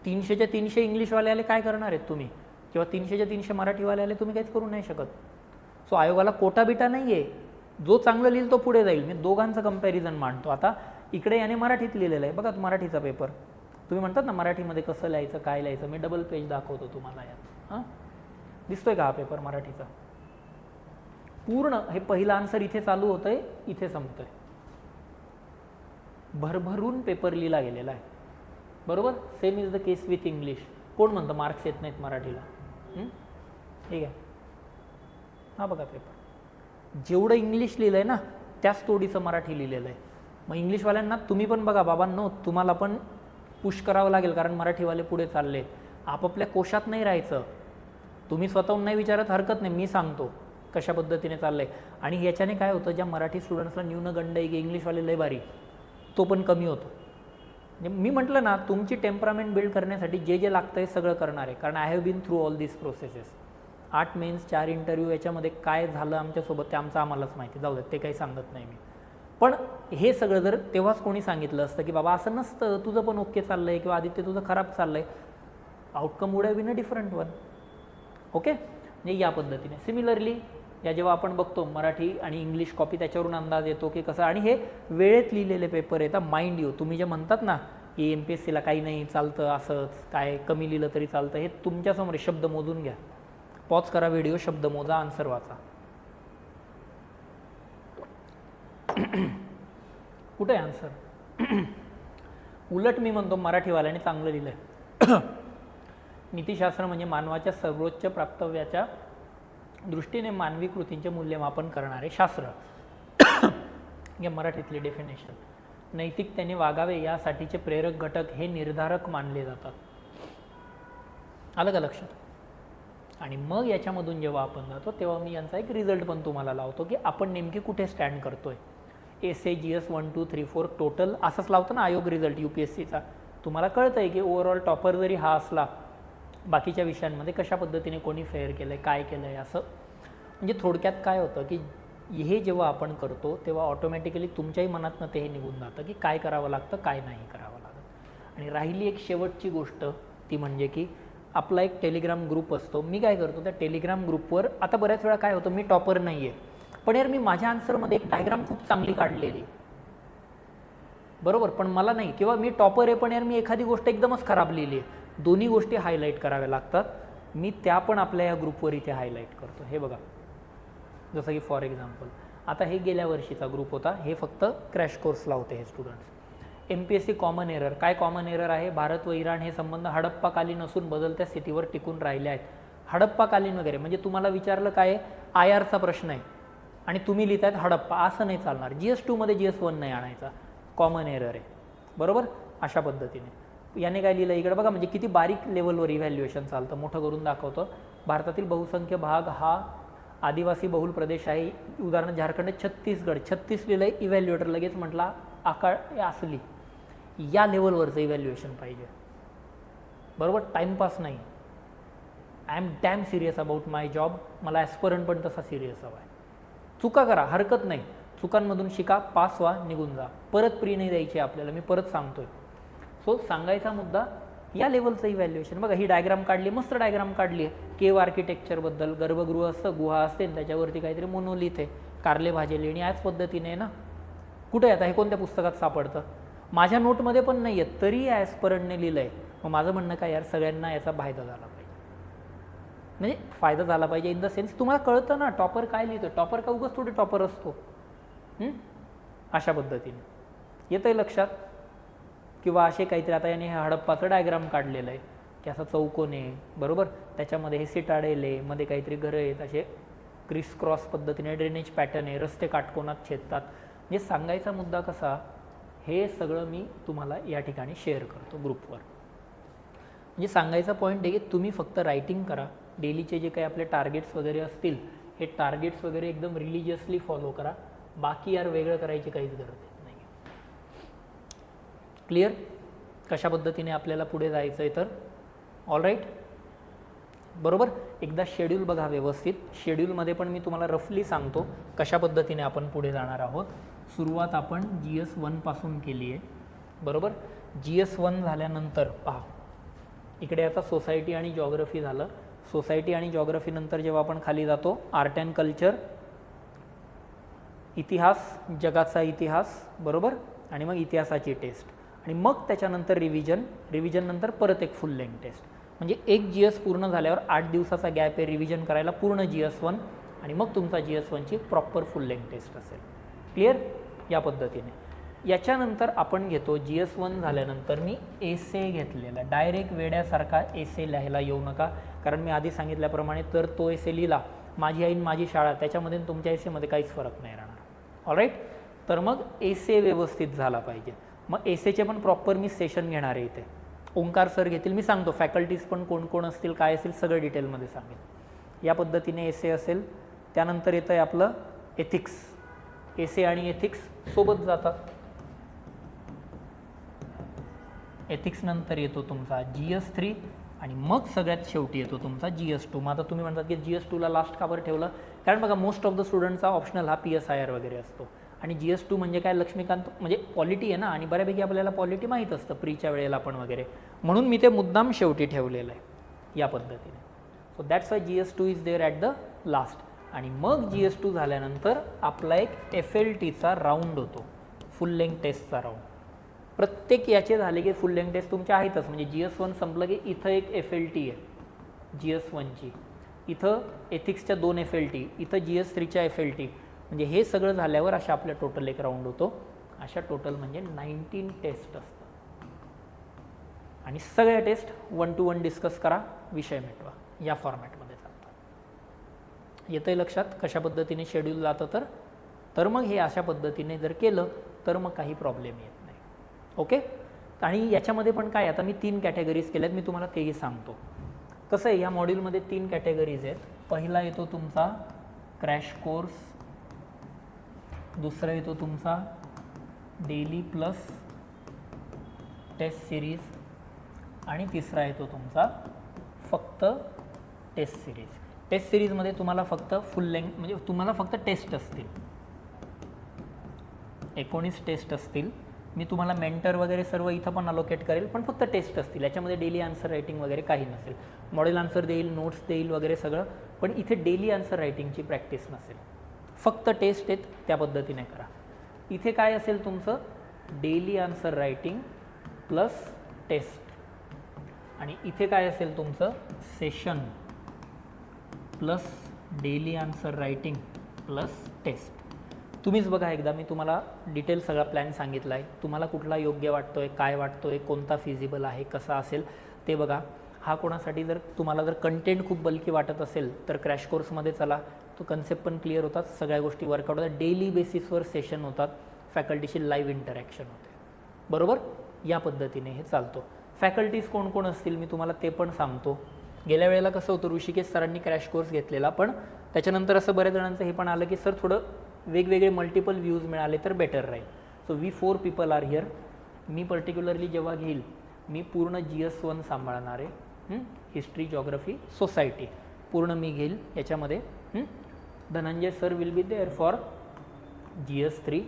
300च्या 300 इंग्लिशवाले आले काय करणार आहेत तुम्ही, किंवा 300च्या 300 मराठीवाले आले तुम्ही काहीच करू नाही शकत. सो आयोगाला कोटा बिटा नाही आहे. जो चांगलं लिहिल तो पुढे जाईल. मी दोघांचं कंपॅरिझन मांडतो. आता इकडे याने मराठीत लिहिलेलं आहे बघा, मराठीचा पेपर. तुम्ही म्हणतात ना मराठीमध्ये कसं लिहायचं काय लिहायचं, मी डबल पेज दाखवतो तुम्हाला यात. हां, दिसतोय का हा पेपर मराठीचा? पूर्ण हे पहिलं आन्सर इथे चालू होतंय, इथे संपतंय. भरभरून पेपर लिहिला गेलेला आहे, बरोबर. Same is the case with English. कोण म्हणतं मार्क्स येत नाहीत मराठीला? ठीक आहे, हा बघा पेपर. जेवढं इंग्लिश लिहिलं आहे ना त्याच तोडीचं मराठी लिहिलेलं आहे. मग इंग्लिशवाल्यांना तुम्ही पण बघा बाबांनो, तुम्हाला पण पुश करावं लागेल, कारण मराठीवाले पुढे चालले. आपापल्या कोशात नाही राहायचं. तुम्ही स्वतःहून नाही विचारत हरकत नाही, मी सांगतो कशा पद्धतीने चाललं आहे. आणि याच्याने काय होतं, ज्या मराठी स्टुडंट्सला न्यूनगंड आहे की इंग्लिशवाले लय भारी, तो पण कमी होतो. म्हणजे मी म्हटलं ना, तुमची टेम्परामेंट बिल्ड करण्यासाठी जे जे लागतं आहे सगळं करणार आहे. कारण I have been through all this processes. 8 mains 4 interview, याच्यामध्ये काय झालं आमच्यासोबत ते आमचं आम्हालाच माहिती. जाऊ देत, ते काही सांगत नाही मी. पण हे सगळं जर तेव्हाच कोणी सांगितलं असतं की बाबा असं नसतं, तुझं पण ओके चाललं आहे किंवा आदित्य तुझं खराब चाललं आहे, outcome would have been a different one. Okay, म्हणजे या पद्धतीने. सिमिलरली या जेव्हा आपण बघतो मराठी आणि इंग्लिश कॉपी, त्याच्यावरून अंदाज येतो की कसं. आणि हे वेळेत लिहिलेले पेपर आहेत. माइंड यू, तुम्ही जे म्हणतात ना की MPSCला काही नाही चालतं, असंच काय कमी लिहिलं तरी चालतं, हे तुमच्यासमोर शब्द मोजून घ्या. पॉज करा व्हिडिओ, शब्द मोजा, आन्सर वाचा. कुठे आहे आन्सर? उलट मी म्हणतो मराठीवाल्याने चांगलं लिहिलंय. नीतिशास्त्र म्हणजे मानवाच्या सर्वोच्च प्राप्तव्याच्या दृष्टीने मानवी कृतींचे मूल्यमापन करणारे शास्त्र. या मराठीतली डेफिनेशन. नैतिकतेने वागावे यासाठीचे प्रेरक घटक हे निर्धारक मानले जातात. आलं का लक्षात? आणि मग याच्यामधून जेव्हा आपण जातो तेव्हा मी यांचा एक रिझल्ट पण तुम्हाला लावतो की आपण नेमके कुठे स्टँड करतोय. SAGS 1 2 3 4 टोटल असंच लावतं ना आयोग रिझल्ट UPSCचा. तुम्हाला कळतं आहे की ओव्हरऑल टॉपर जरी हा असला, बाकीच्या विषयांमध्ये कशा पद्धतीने कोणी फेअर केलं आहे, काय केलं आहे, असं. म्हणजे थोडक्यात काय होतं की हे जेव्हा आपण करतो तेव्हा ऑटोमॅटिकली तुमच्याही मनातनं ते हे निघून जातं की काय करावं लागतं, काय नाही करावं लागतं. आणि राहिली एक शेवटची गोष्ट, ती म्हणजे की आपला एक टेलिग्राम ग्रुप असतो. मी काय करतो त्या टेलिग्राम ग्रुपवर, आता बऱ्याच वेळा काय होतं, मी टॉपर नाही आहे पण यार मी माझ्या आन्सरमध्ये एक डायग्राम खूप चांगली काढलेली, बरोबर, पण मला नाही, किंवा मी टॉपर आहे पण यार मी एखादी गोष्ट एकदमच खराब लिहिली आहे. दोन्ही गोष्टी हायलाईट कराव्या लागतात. मी त्या पण आपल्या या ग्रुपवर इथे हायलाईट करतो. हे बघा, जसं की फॉर एक्झाम्पल आता हे गेल्या वर्षीचा ग्रुप होता. हे फक्त क्रॅश कोर्सला होते हे स्टुडंट्स. MPSC common error. काय कॉमन एरर आहे? भारत व इराण हे संबंध हडप्पाकालीन असून बदलत्या स्थितीवर टिकून राहिले आहेत. हडप्पाकालीन वगैरे म्हणजे तुम्हाला विचारलं काय IRचा प्रश्न आहे आणि तुम्ही लिहितायत हडप्पा, असं नाही चालणार. GS2 मध्ये GS1 नाही आणायचा, कॉमन एरर आहे, बरोबर. अशा पद्धतीने याने काय लिहिलं इकडे बघा, म्हणजे किती बारीक लेवलवर इव्हॅल्युएशन चालतं. मोठं करून दाखवतो. भारतातील बहुसंख्य भाग हा आदिवासी बहुल प्रदेश आहे. उदाहरण झारखंड, छत्तीसगड. 36 लिहिलंय, इव्हॅल्युएटर लगेच म्हटला आकाळ असली. या लेवलवरचं इव्हॅल्युएशन पाहिजे, बरोबर. टाइमपास नाही. I am dam serious about my job. मला ॲस्परंट पण तसा सिरियस हवा आहे. चुका करा, हरकत नाही, चुकांमधून शिका, पास व्हा, निघून जा. परत प्री नाही द्यायची आपल्याला, मी परत सांगतोय. सो सांगायचा मुद्दा या लेवलचं इव्हॅल्युएशन. बघा ही डायग्राम काढली, मस्त डायग्राम काढली आहे केव आर्किटेक्चरबद्दल. गर्भगृह असतं, गुहा असते, त्याच्यावरती काहीतरी मोनोलिथ आहे, कारले भाजेली, आणि याच पद्धतीने ना. कुठे आता हे कोणत्या पुस्तकात सापडतं? माझ्या नोटमध्ये पण नाही आहेत, तरी ॲस्परंटने लिहिलं आहे. मग माझं म्हणणं काय यार, सगळ्यांना याचा फायदा झाला पाहिजे, म्हणजे फायदा झाला पाहिजे इन द सेन्स तुम्हाला कळतं ना टॉपर काय लिहितो, टॉपर का उगाच थोडी टॉपर असतो, अशा पद्धतीने येतंय लक्षात. किंवा असे काहीतरी, आता याने हडप्पाचं डायग्राम काढलेलं आहे की असा चौकोन आहे बरोबर, त्याच्यामध्ये हे सिटाडेल आहे, मध्ये काहीतरी घरं आहेत, असे क्रिस क्रॉस पद्धतीने ड्रेनेज पॅटर्न आहे, रस्ते काटकोनात छेदतात. म्हणजे सांगायचा मुद्दा कसा, हे सगळं मी तुम्हाला या ठिकाणी शेअर करतो ग्रुपवर. म्हणजे सांगायचा पॉईंट आहे की तुम्ही फक्त रायटिंग करा, डेलीचे जे काही आपले टार्गेट्स वगैरे असतील हे टार्गेट्स वगैरे एकदम रिलिजियसली फॉलो करा, बाकी यार वेगळं करायची काहीच गरज नाही. क्लिअर कशा पद्धतीने आपल्याला पुढे जायचं आहे तर. ऑल राईट, बरोबर. एकदा शेड्यूल बघा व्यवस्थित, शेड्यूलमध्ये पण मी तुम्हाला रफली सांगतो कशा पद्धतीने आपण पुढे जाणार आहोत. सुरुवात आपण GS1 पासून केली आहे बरोबर. GS1 झाल्यानंतर पहा इकडे आता सोसायटी आणि जॉग्रफी झालं. सोसायटी आणि जॉग्रफी नंतर जेव्हा आपण खाली जातो आर्ट अँड कल्चर, इतिहास, जगाचा इतिहास बरोबर, आणि मग इतिहासाची टेस्ट, आणि मग त्याच्यानंतर रिव्हिजन, रिव्हिजन नंतर परत एक फुल लेंथ टेस्ट. म्हणजे एक GS पूर्ण झाल्यावर 8 दिवसाचा गॅप आहे रिव्हिजन करायला पूर्ण GS1, आणि मग तुमचा GS1ची प्रॉपर फुल लेंथ टेस्ट असेल. क्लिअर या पद्धतीने. याच्यानंतर आपण घेतो GS1 झाल्यानंतर मी एसे घेतलेला, डायरेक्ट वेड्यासारखा एसे लिहायला येऊ नका, कारण मी आधी सांगितल्याप्रमाणे तर तो एसे लिहिला माझी आईन माझी शाळा, त्याच्यामध्ये तुमच्या एसेमध्ये काहीच फरक नाही राहणार. ऑलराईट, तर मग एसे व्यवस्थित झाला पाहिजे. मग एसेचे पण प्रॉपर मी सेशन घेणार आहे इथे, ओंकार सर घेतील, मी सांगतो फॅकल्टीज पण कोण कोण असतील काय असेल सगळं डिटेलमध्ये सांगेल. या पद्धतीने एसे असेल. त्यानंतर येतं आहे आपलं एथिक्स, एसे आणि एथिक्स सोबत जातात. एथिक्स नंतर येतो तुमचा GS3, आणि मग सगळ्यात शेवटी येतो तुमचा GS2. मग आता तुम्ही म्हणतात की GS2ला लास्ट का बरं ठेवलं, कारण बघा मोस्ट ऑफ द स्टुडंटचा ऑप्शनल हा PSIR वगैरे असतो, आणि GS2 म्हणजे काय लक्ष्मीकांत म्हणजे पॉलिटी आहे ना, आणि बऱ्यापैकी आपल्याला पॉलिटी माहीत असतं प्रीच्या वेळेला पण वगैरे, म्हणून मी ते मुद्दाम शेवटी ठेवलेलं आहे या पद्धतीने. So that's why GS2 is there at the last. आणि मग GS2 झाल्यानंतर आपला एक FLTचा राऊंड होतो, फुल लेंथ टेस्टचा राऊंड. प्रत्येक याचे झाले की फुल लेंथ टेस्ट तुमच्या आहेतच, म्हणजे GS1 संपलं की इथं एक FLT आहे GS1ची, इथं एथिक्सच्या 2 FLT, इथं GS3च्या FLT, म्हणजे हे सगळं झाल्यावर अशा आपल्या टोटल एक राऊंड होतो. अशा टोटल म्हणजे 19 टेस्ट असतात, आणि सगळ्या टेस्ट 1 to 1 डिस्कस करा, विषय मिटवा, या फॉर्मॅटमध्ये चालतं. येतं आहे लक्षात कशा पद्धतीने शेड्यूल जातं तर मग हे अशा पद्धतीने जर केलं तर मग काही प्रॉब्लेम येत नाही. ओके. आणि याच्यामध्ये पण काय, आता मी 3 कॅटेगरीज केल्यात, मी तुम्हाला तेही सांगतो. कसं आहे, या मॉड्यूलमध्ये 3 कॅटेगरीज आहेत. पहिला येतो तुमचा क्रॅश कोर्स, दुसरा येतो तुमचा डेली प्लस टेस्ट सिरीज, आणि तिसरा येतो तुमचा फक्त टेस्ट सिरीज. टेस्ट सिरीजमध्ये तुम्हाला फक्त फुल लेंथ म्हणजे तुम्हाला फक्त टेस्ट असतील, 19 टेस्ट असतील. मी तुम्हाला मेंटर वगैरे सर्व इथं पण अलोकेट करेल, पण फक्त टेस्ट असतील. याच्यामध्ये डेली आन्सर रायटिंग वगैरे काही नसेल. मॉडेल आन्सर देईल, नोट्स देईल वगैरे सगळं, पण इथे डेली आन्सर रायटिंगची प्रॅक्टिस नसेल. फक्त टेस्ट आहेत त्या पद्धतीने करा. इथे काय असेल तुमचं daily answer writing plus test, आणि इथे काय असेल तुमचं session plus daily answer writing plus test. तुम्हीच बघा एकदा, मी तुम्हाला डिटेल सगळा प्लॅन सांगितला आहे, तुम्हाला कुठला योग्य वाटतो आहे, काय वाटतो आहे, कोणता फिजिबल आहे, कसा असेल ते बघा. हा कोणासाठी जर तुम्हाला जर कंटेंट खूप बल्की वाटत असेल तर क्रॅश कोर्समध्ये चला, तो कन्सेप्ट पण क्लिअर होतात, सगळ्या गोष्टी वर्कआउट होतात, डेली बेसिसवर सेशन होतात, फॅकल्टीशी लाईव्ह इंटरॅक्शन होते बरोबर. या पद्धतीने हे चालतो. फॅकल्टीज कोण कोण असतील मी तुम्हाला ते पण सांगतो. गेल्या वेळेला कसं होतं, ऋषिकेश सरांनी क्रॅश कोर्स घेतलेला, पण त्याच्यानंतर असं बऱ्याच जणांचं हे पण आलं की सर थोडं वेगवेगळे मल्टिपल व्ह्यूज मिळाले तर बेटर राहील. So we 4 people are here. मी पर्टिक्युलरली जेव्हा घेईल मी पूर्ण GS1 सांभाळणार आहे, हिस्ट्री, जॉग्रफी, सोसायटी पूर्ण मी घेईल याच्यामध्ये. Dhananjay sir will be there for GS3,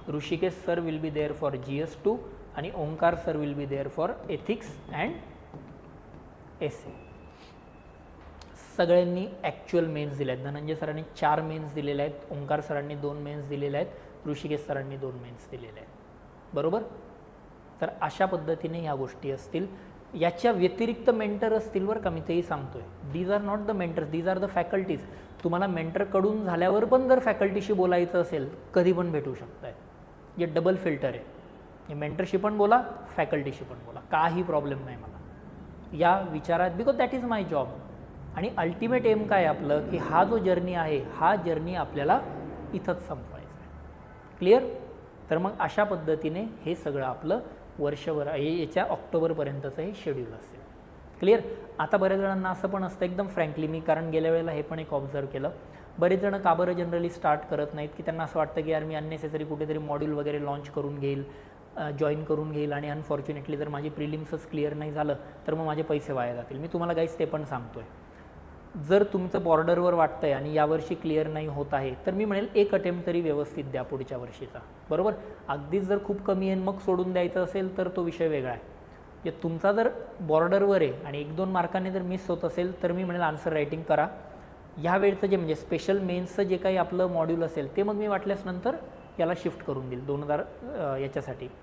Hrishikesh sir will be there for GS2, आणि Omkar sir will be there for ethics and essay. सगळ्यांनी ॲक्च्युअल मेन्स दिले आहेत. धनंजय सरांनी 4 मेन्स दिलेले आहेत, ओंकार सरांनी 2 मेन्स दिलेले आहेत, ऋषिकेश सरांनी 2 मेन्स दिलेले आहेत बरोबर. तर अशा पद्धतीने ह्या गोष्टी असतील. याच्या व्यतिरिक्त मेंटर असतील बरं का, मी तेही सांगतोय. These are not the mentors, these are the faculties. तुम्हाला मेंटरकडून झाल्यावर पण जर फॅकल्टीशी बोलायचं असेल कधी पण भेटू शकताय. हे डबल फिल्टर आहे. हे मेंटरशी पण बोला, फॅकल्टीशी पण बोला, काही प्रॉब्लेम नाही मला या विचारात, because that is my job. आणि अल्टिमेट एम काय आपलं, की हा जो जर्नी आहे हा जर्नी आपल्याला इथंच संपवायचा आहे. क्लिअर? तर मग अशा पद्धतीने हे सगळं आपलं वर्षभर याच्या ऑक्टोबरपर्यंतचं हे शेड्यूल असेल. क्लिअर? आता बऱ्याच जणांना असं पण असतं, एकदम फ्रँकली मी कारण गेल्या वेळेला हे पण एक ऑब्झर्व केलं, बरेच जण का बरं जनरली स्टार्ट करत नाहीत, की त्यांना असं वाटतं की यार मी अननेसेसरी कुठेतरी मॉड्यूल वगैरे लॉन्च करून घेईल, जॉईन करून घेईल आणि अनफॉर्च्युनेटली जर माझी प्रिलिम्सच क्लिअर नाही झालं तर मग माझे पैसे वाया जातील. मी तुम्हाला गाईस ते पण सांगतोय, जर तुमचं बॉर्डरवर वाटतंय आणि यावर्षी क्लिअर नाही होत आहे तर मी म्हणेल एक अटेम्प्ट तरी व्यवस्थित द्या पुढच्या वर्षीचा. बरोबर? अगदीच जर खूप कमी आहे मग सोडून द्यायचं असेल तर तो विषय वेगळा आहे. तुमचा जर बॉर्डरवर आहे आणि 1-2 मार्काने जर मिस होत असेल तर मी म्हणेल आन्सर रायटिंग करा. ह्या वेळचं जे म्हणजे स्पेशल मेन्सचं जे काही आपलं मॉड्यूल असेल ते मग मी वाटल्यास नंतर याला शिफ्ट करून देईल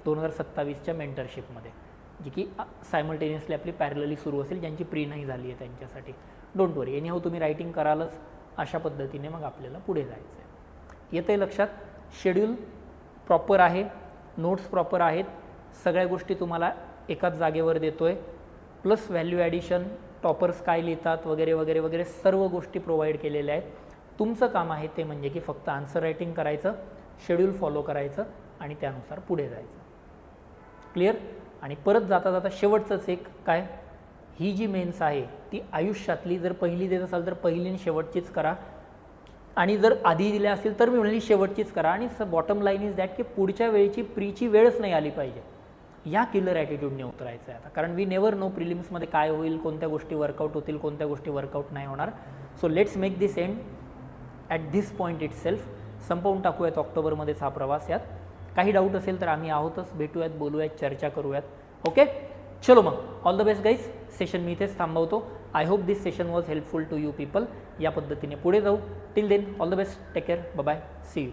2027च्या मेंटरशिपमध्ये, जी की सायमल्टेनियसली आपली पॅरलली सुरू असेल, ज्यांची प्री नाही झाली आहे त्यांच्यासाठी. डोंट वरी, एनी हाऊ तुम्ही रायटिंग करालच. अशा पद्धतीने मग आपल्याला पुढे जायचं आहे. येतं आहे लक्षात? शेड्यूल प्रॉपर आहे, नोट्स प्रॉपर आहेत, सगळ्या गोष्टी तुम्हाला एकाच जागेवर देतो आहे, प्लस व्हॅल्यू ॲडिशन, टॉपर्स काय लिहितात वगैरे वगैरे वगैरे सर्व गोष्टी प्रोव्हाइड केलेल्या आहेत. तुमचं काम आहे ते म्हणजे की फक्त आन्सर रायटिंग करायचं, शेड्यूल फॉलो करायचं आणि त्यानुसार पुढे जायचं. क्लिअर? आणि परत जाता जाता शेवटचंच एक काय, ही जी मेन्स आहे ती आयुष्यातली जर पहिली देत असाल तर पहिली आणि शेवटचीच करा, आणि जर आधी दिल्या असेल तर मी म्हणेल शेवटचीच करा. आणि बॉटम लाईन इज दॅट की पुढच्या वेळेची प्रीची वेळच नाही आली पाहिजे. या किलर ॲटिट्यूडने उतरायचं आहे आता, कारण वी नेवर नो प्रिलिम्समध्ये काय होईल, कोणत्या गोष्टी वर्कआउट होतील, कोणत्या गोष्टी वर्कआउट नाही होणार. So let's make this end at this point it self. संपवून टाकूयात ऑक्टोबरमध्येच हा प्रवास. यात काही डाऊट असेल तर आम्ही आहोतच, भेटूयात, बोलूयात, चर्चा करूयात. ओके, चलो मग all the best guys. Session मी इथेच थांबवतो. I hope this session was helpful to you people. या पद्धतीने पुढे जाऊ. Till then all the best, take care, bye bye, see you.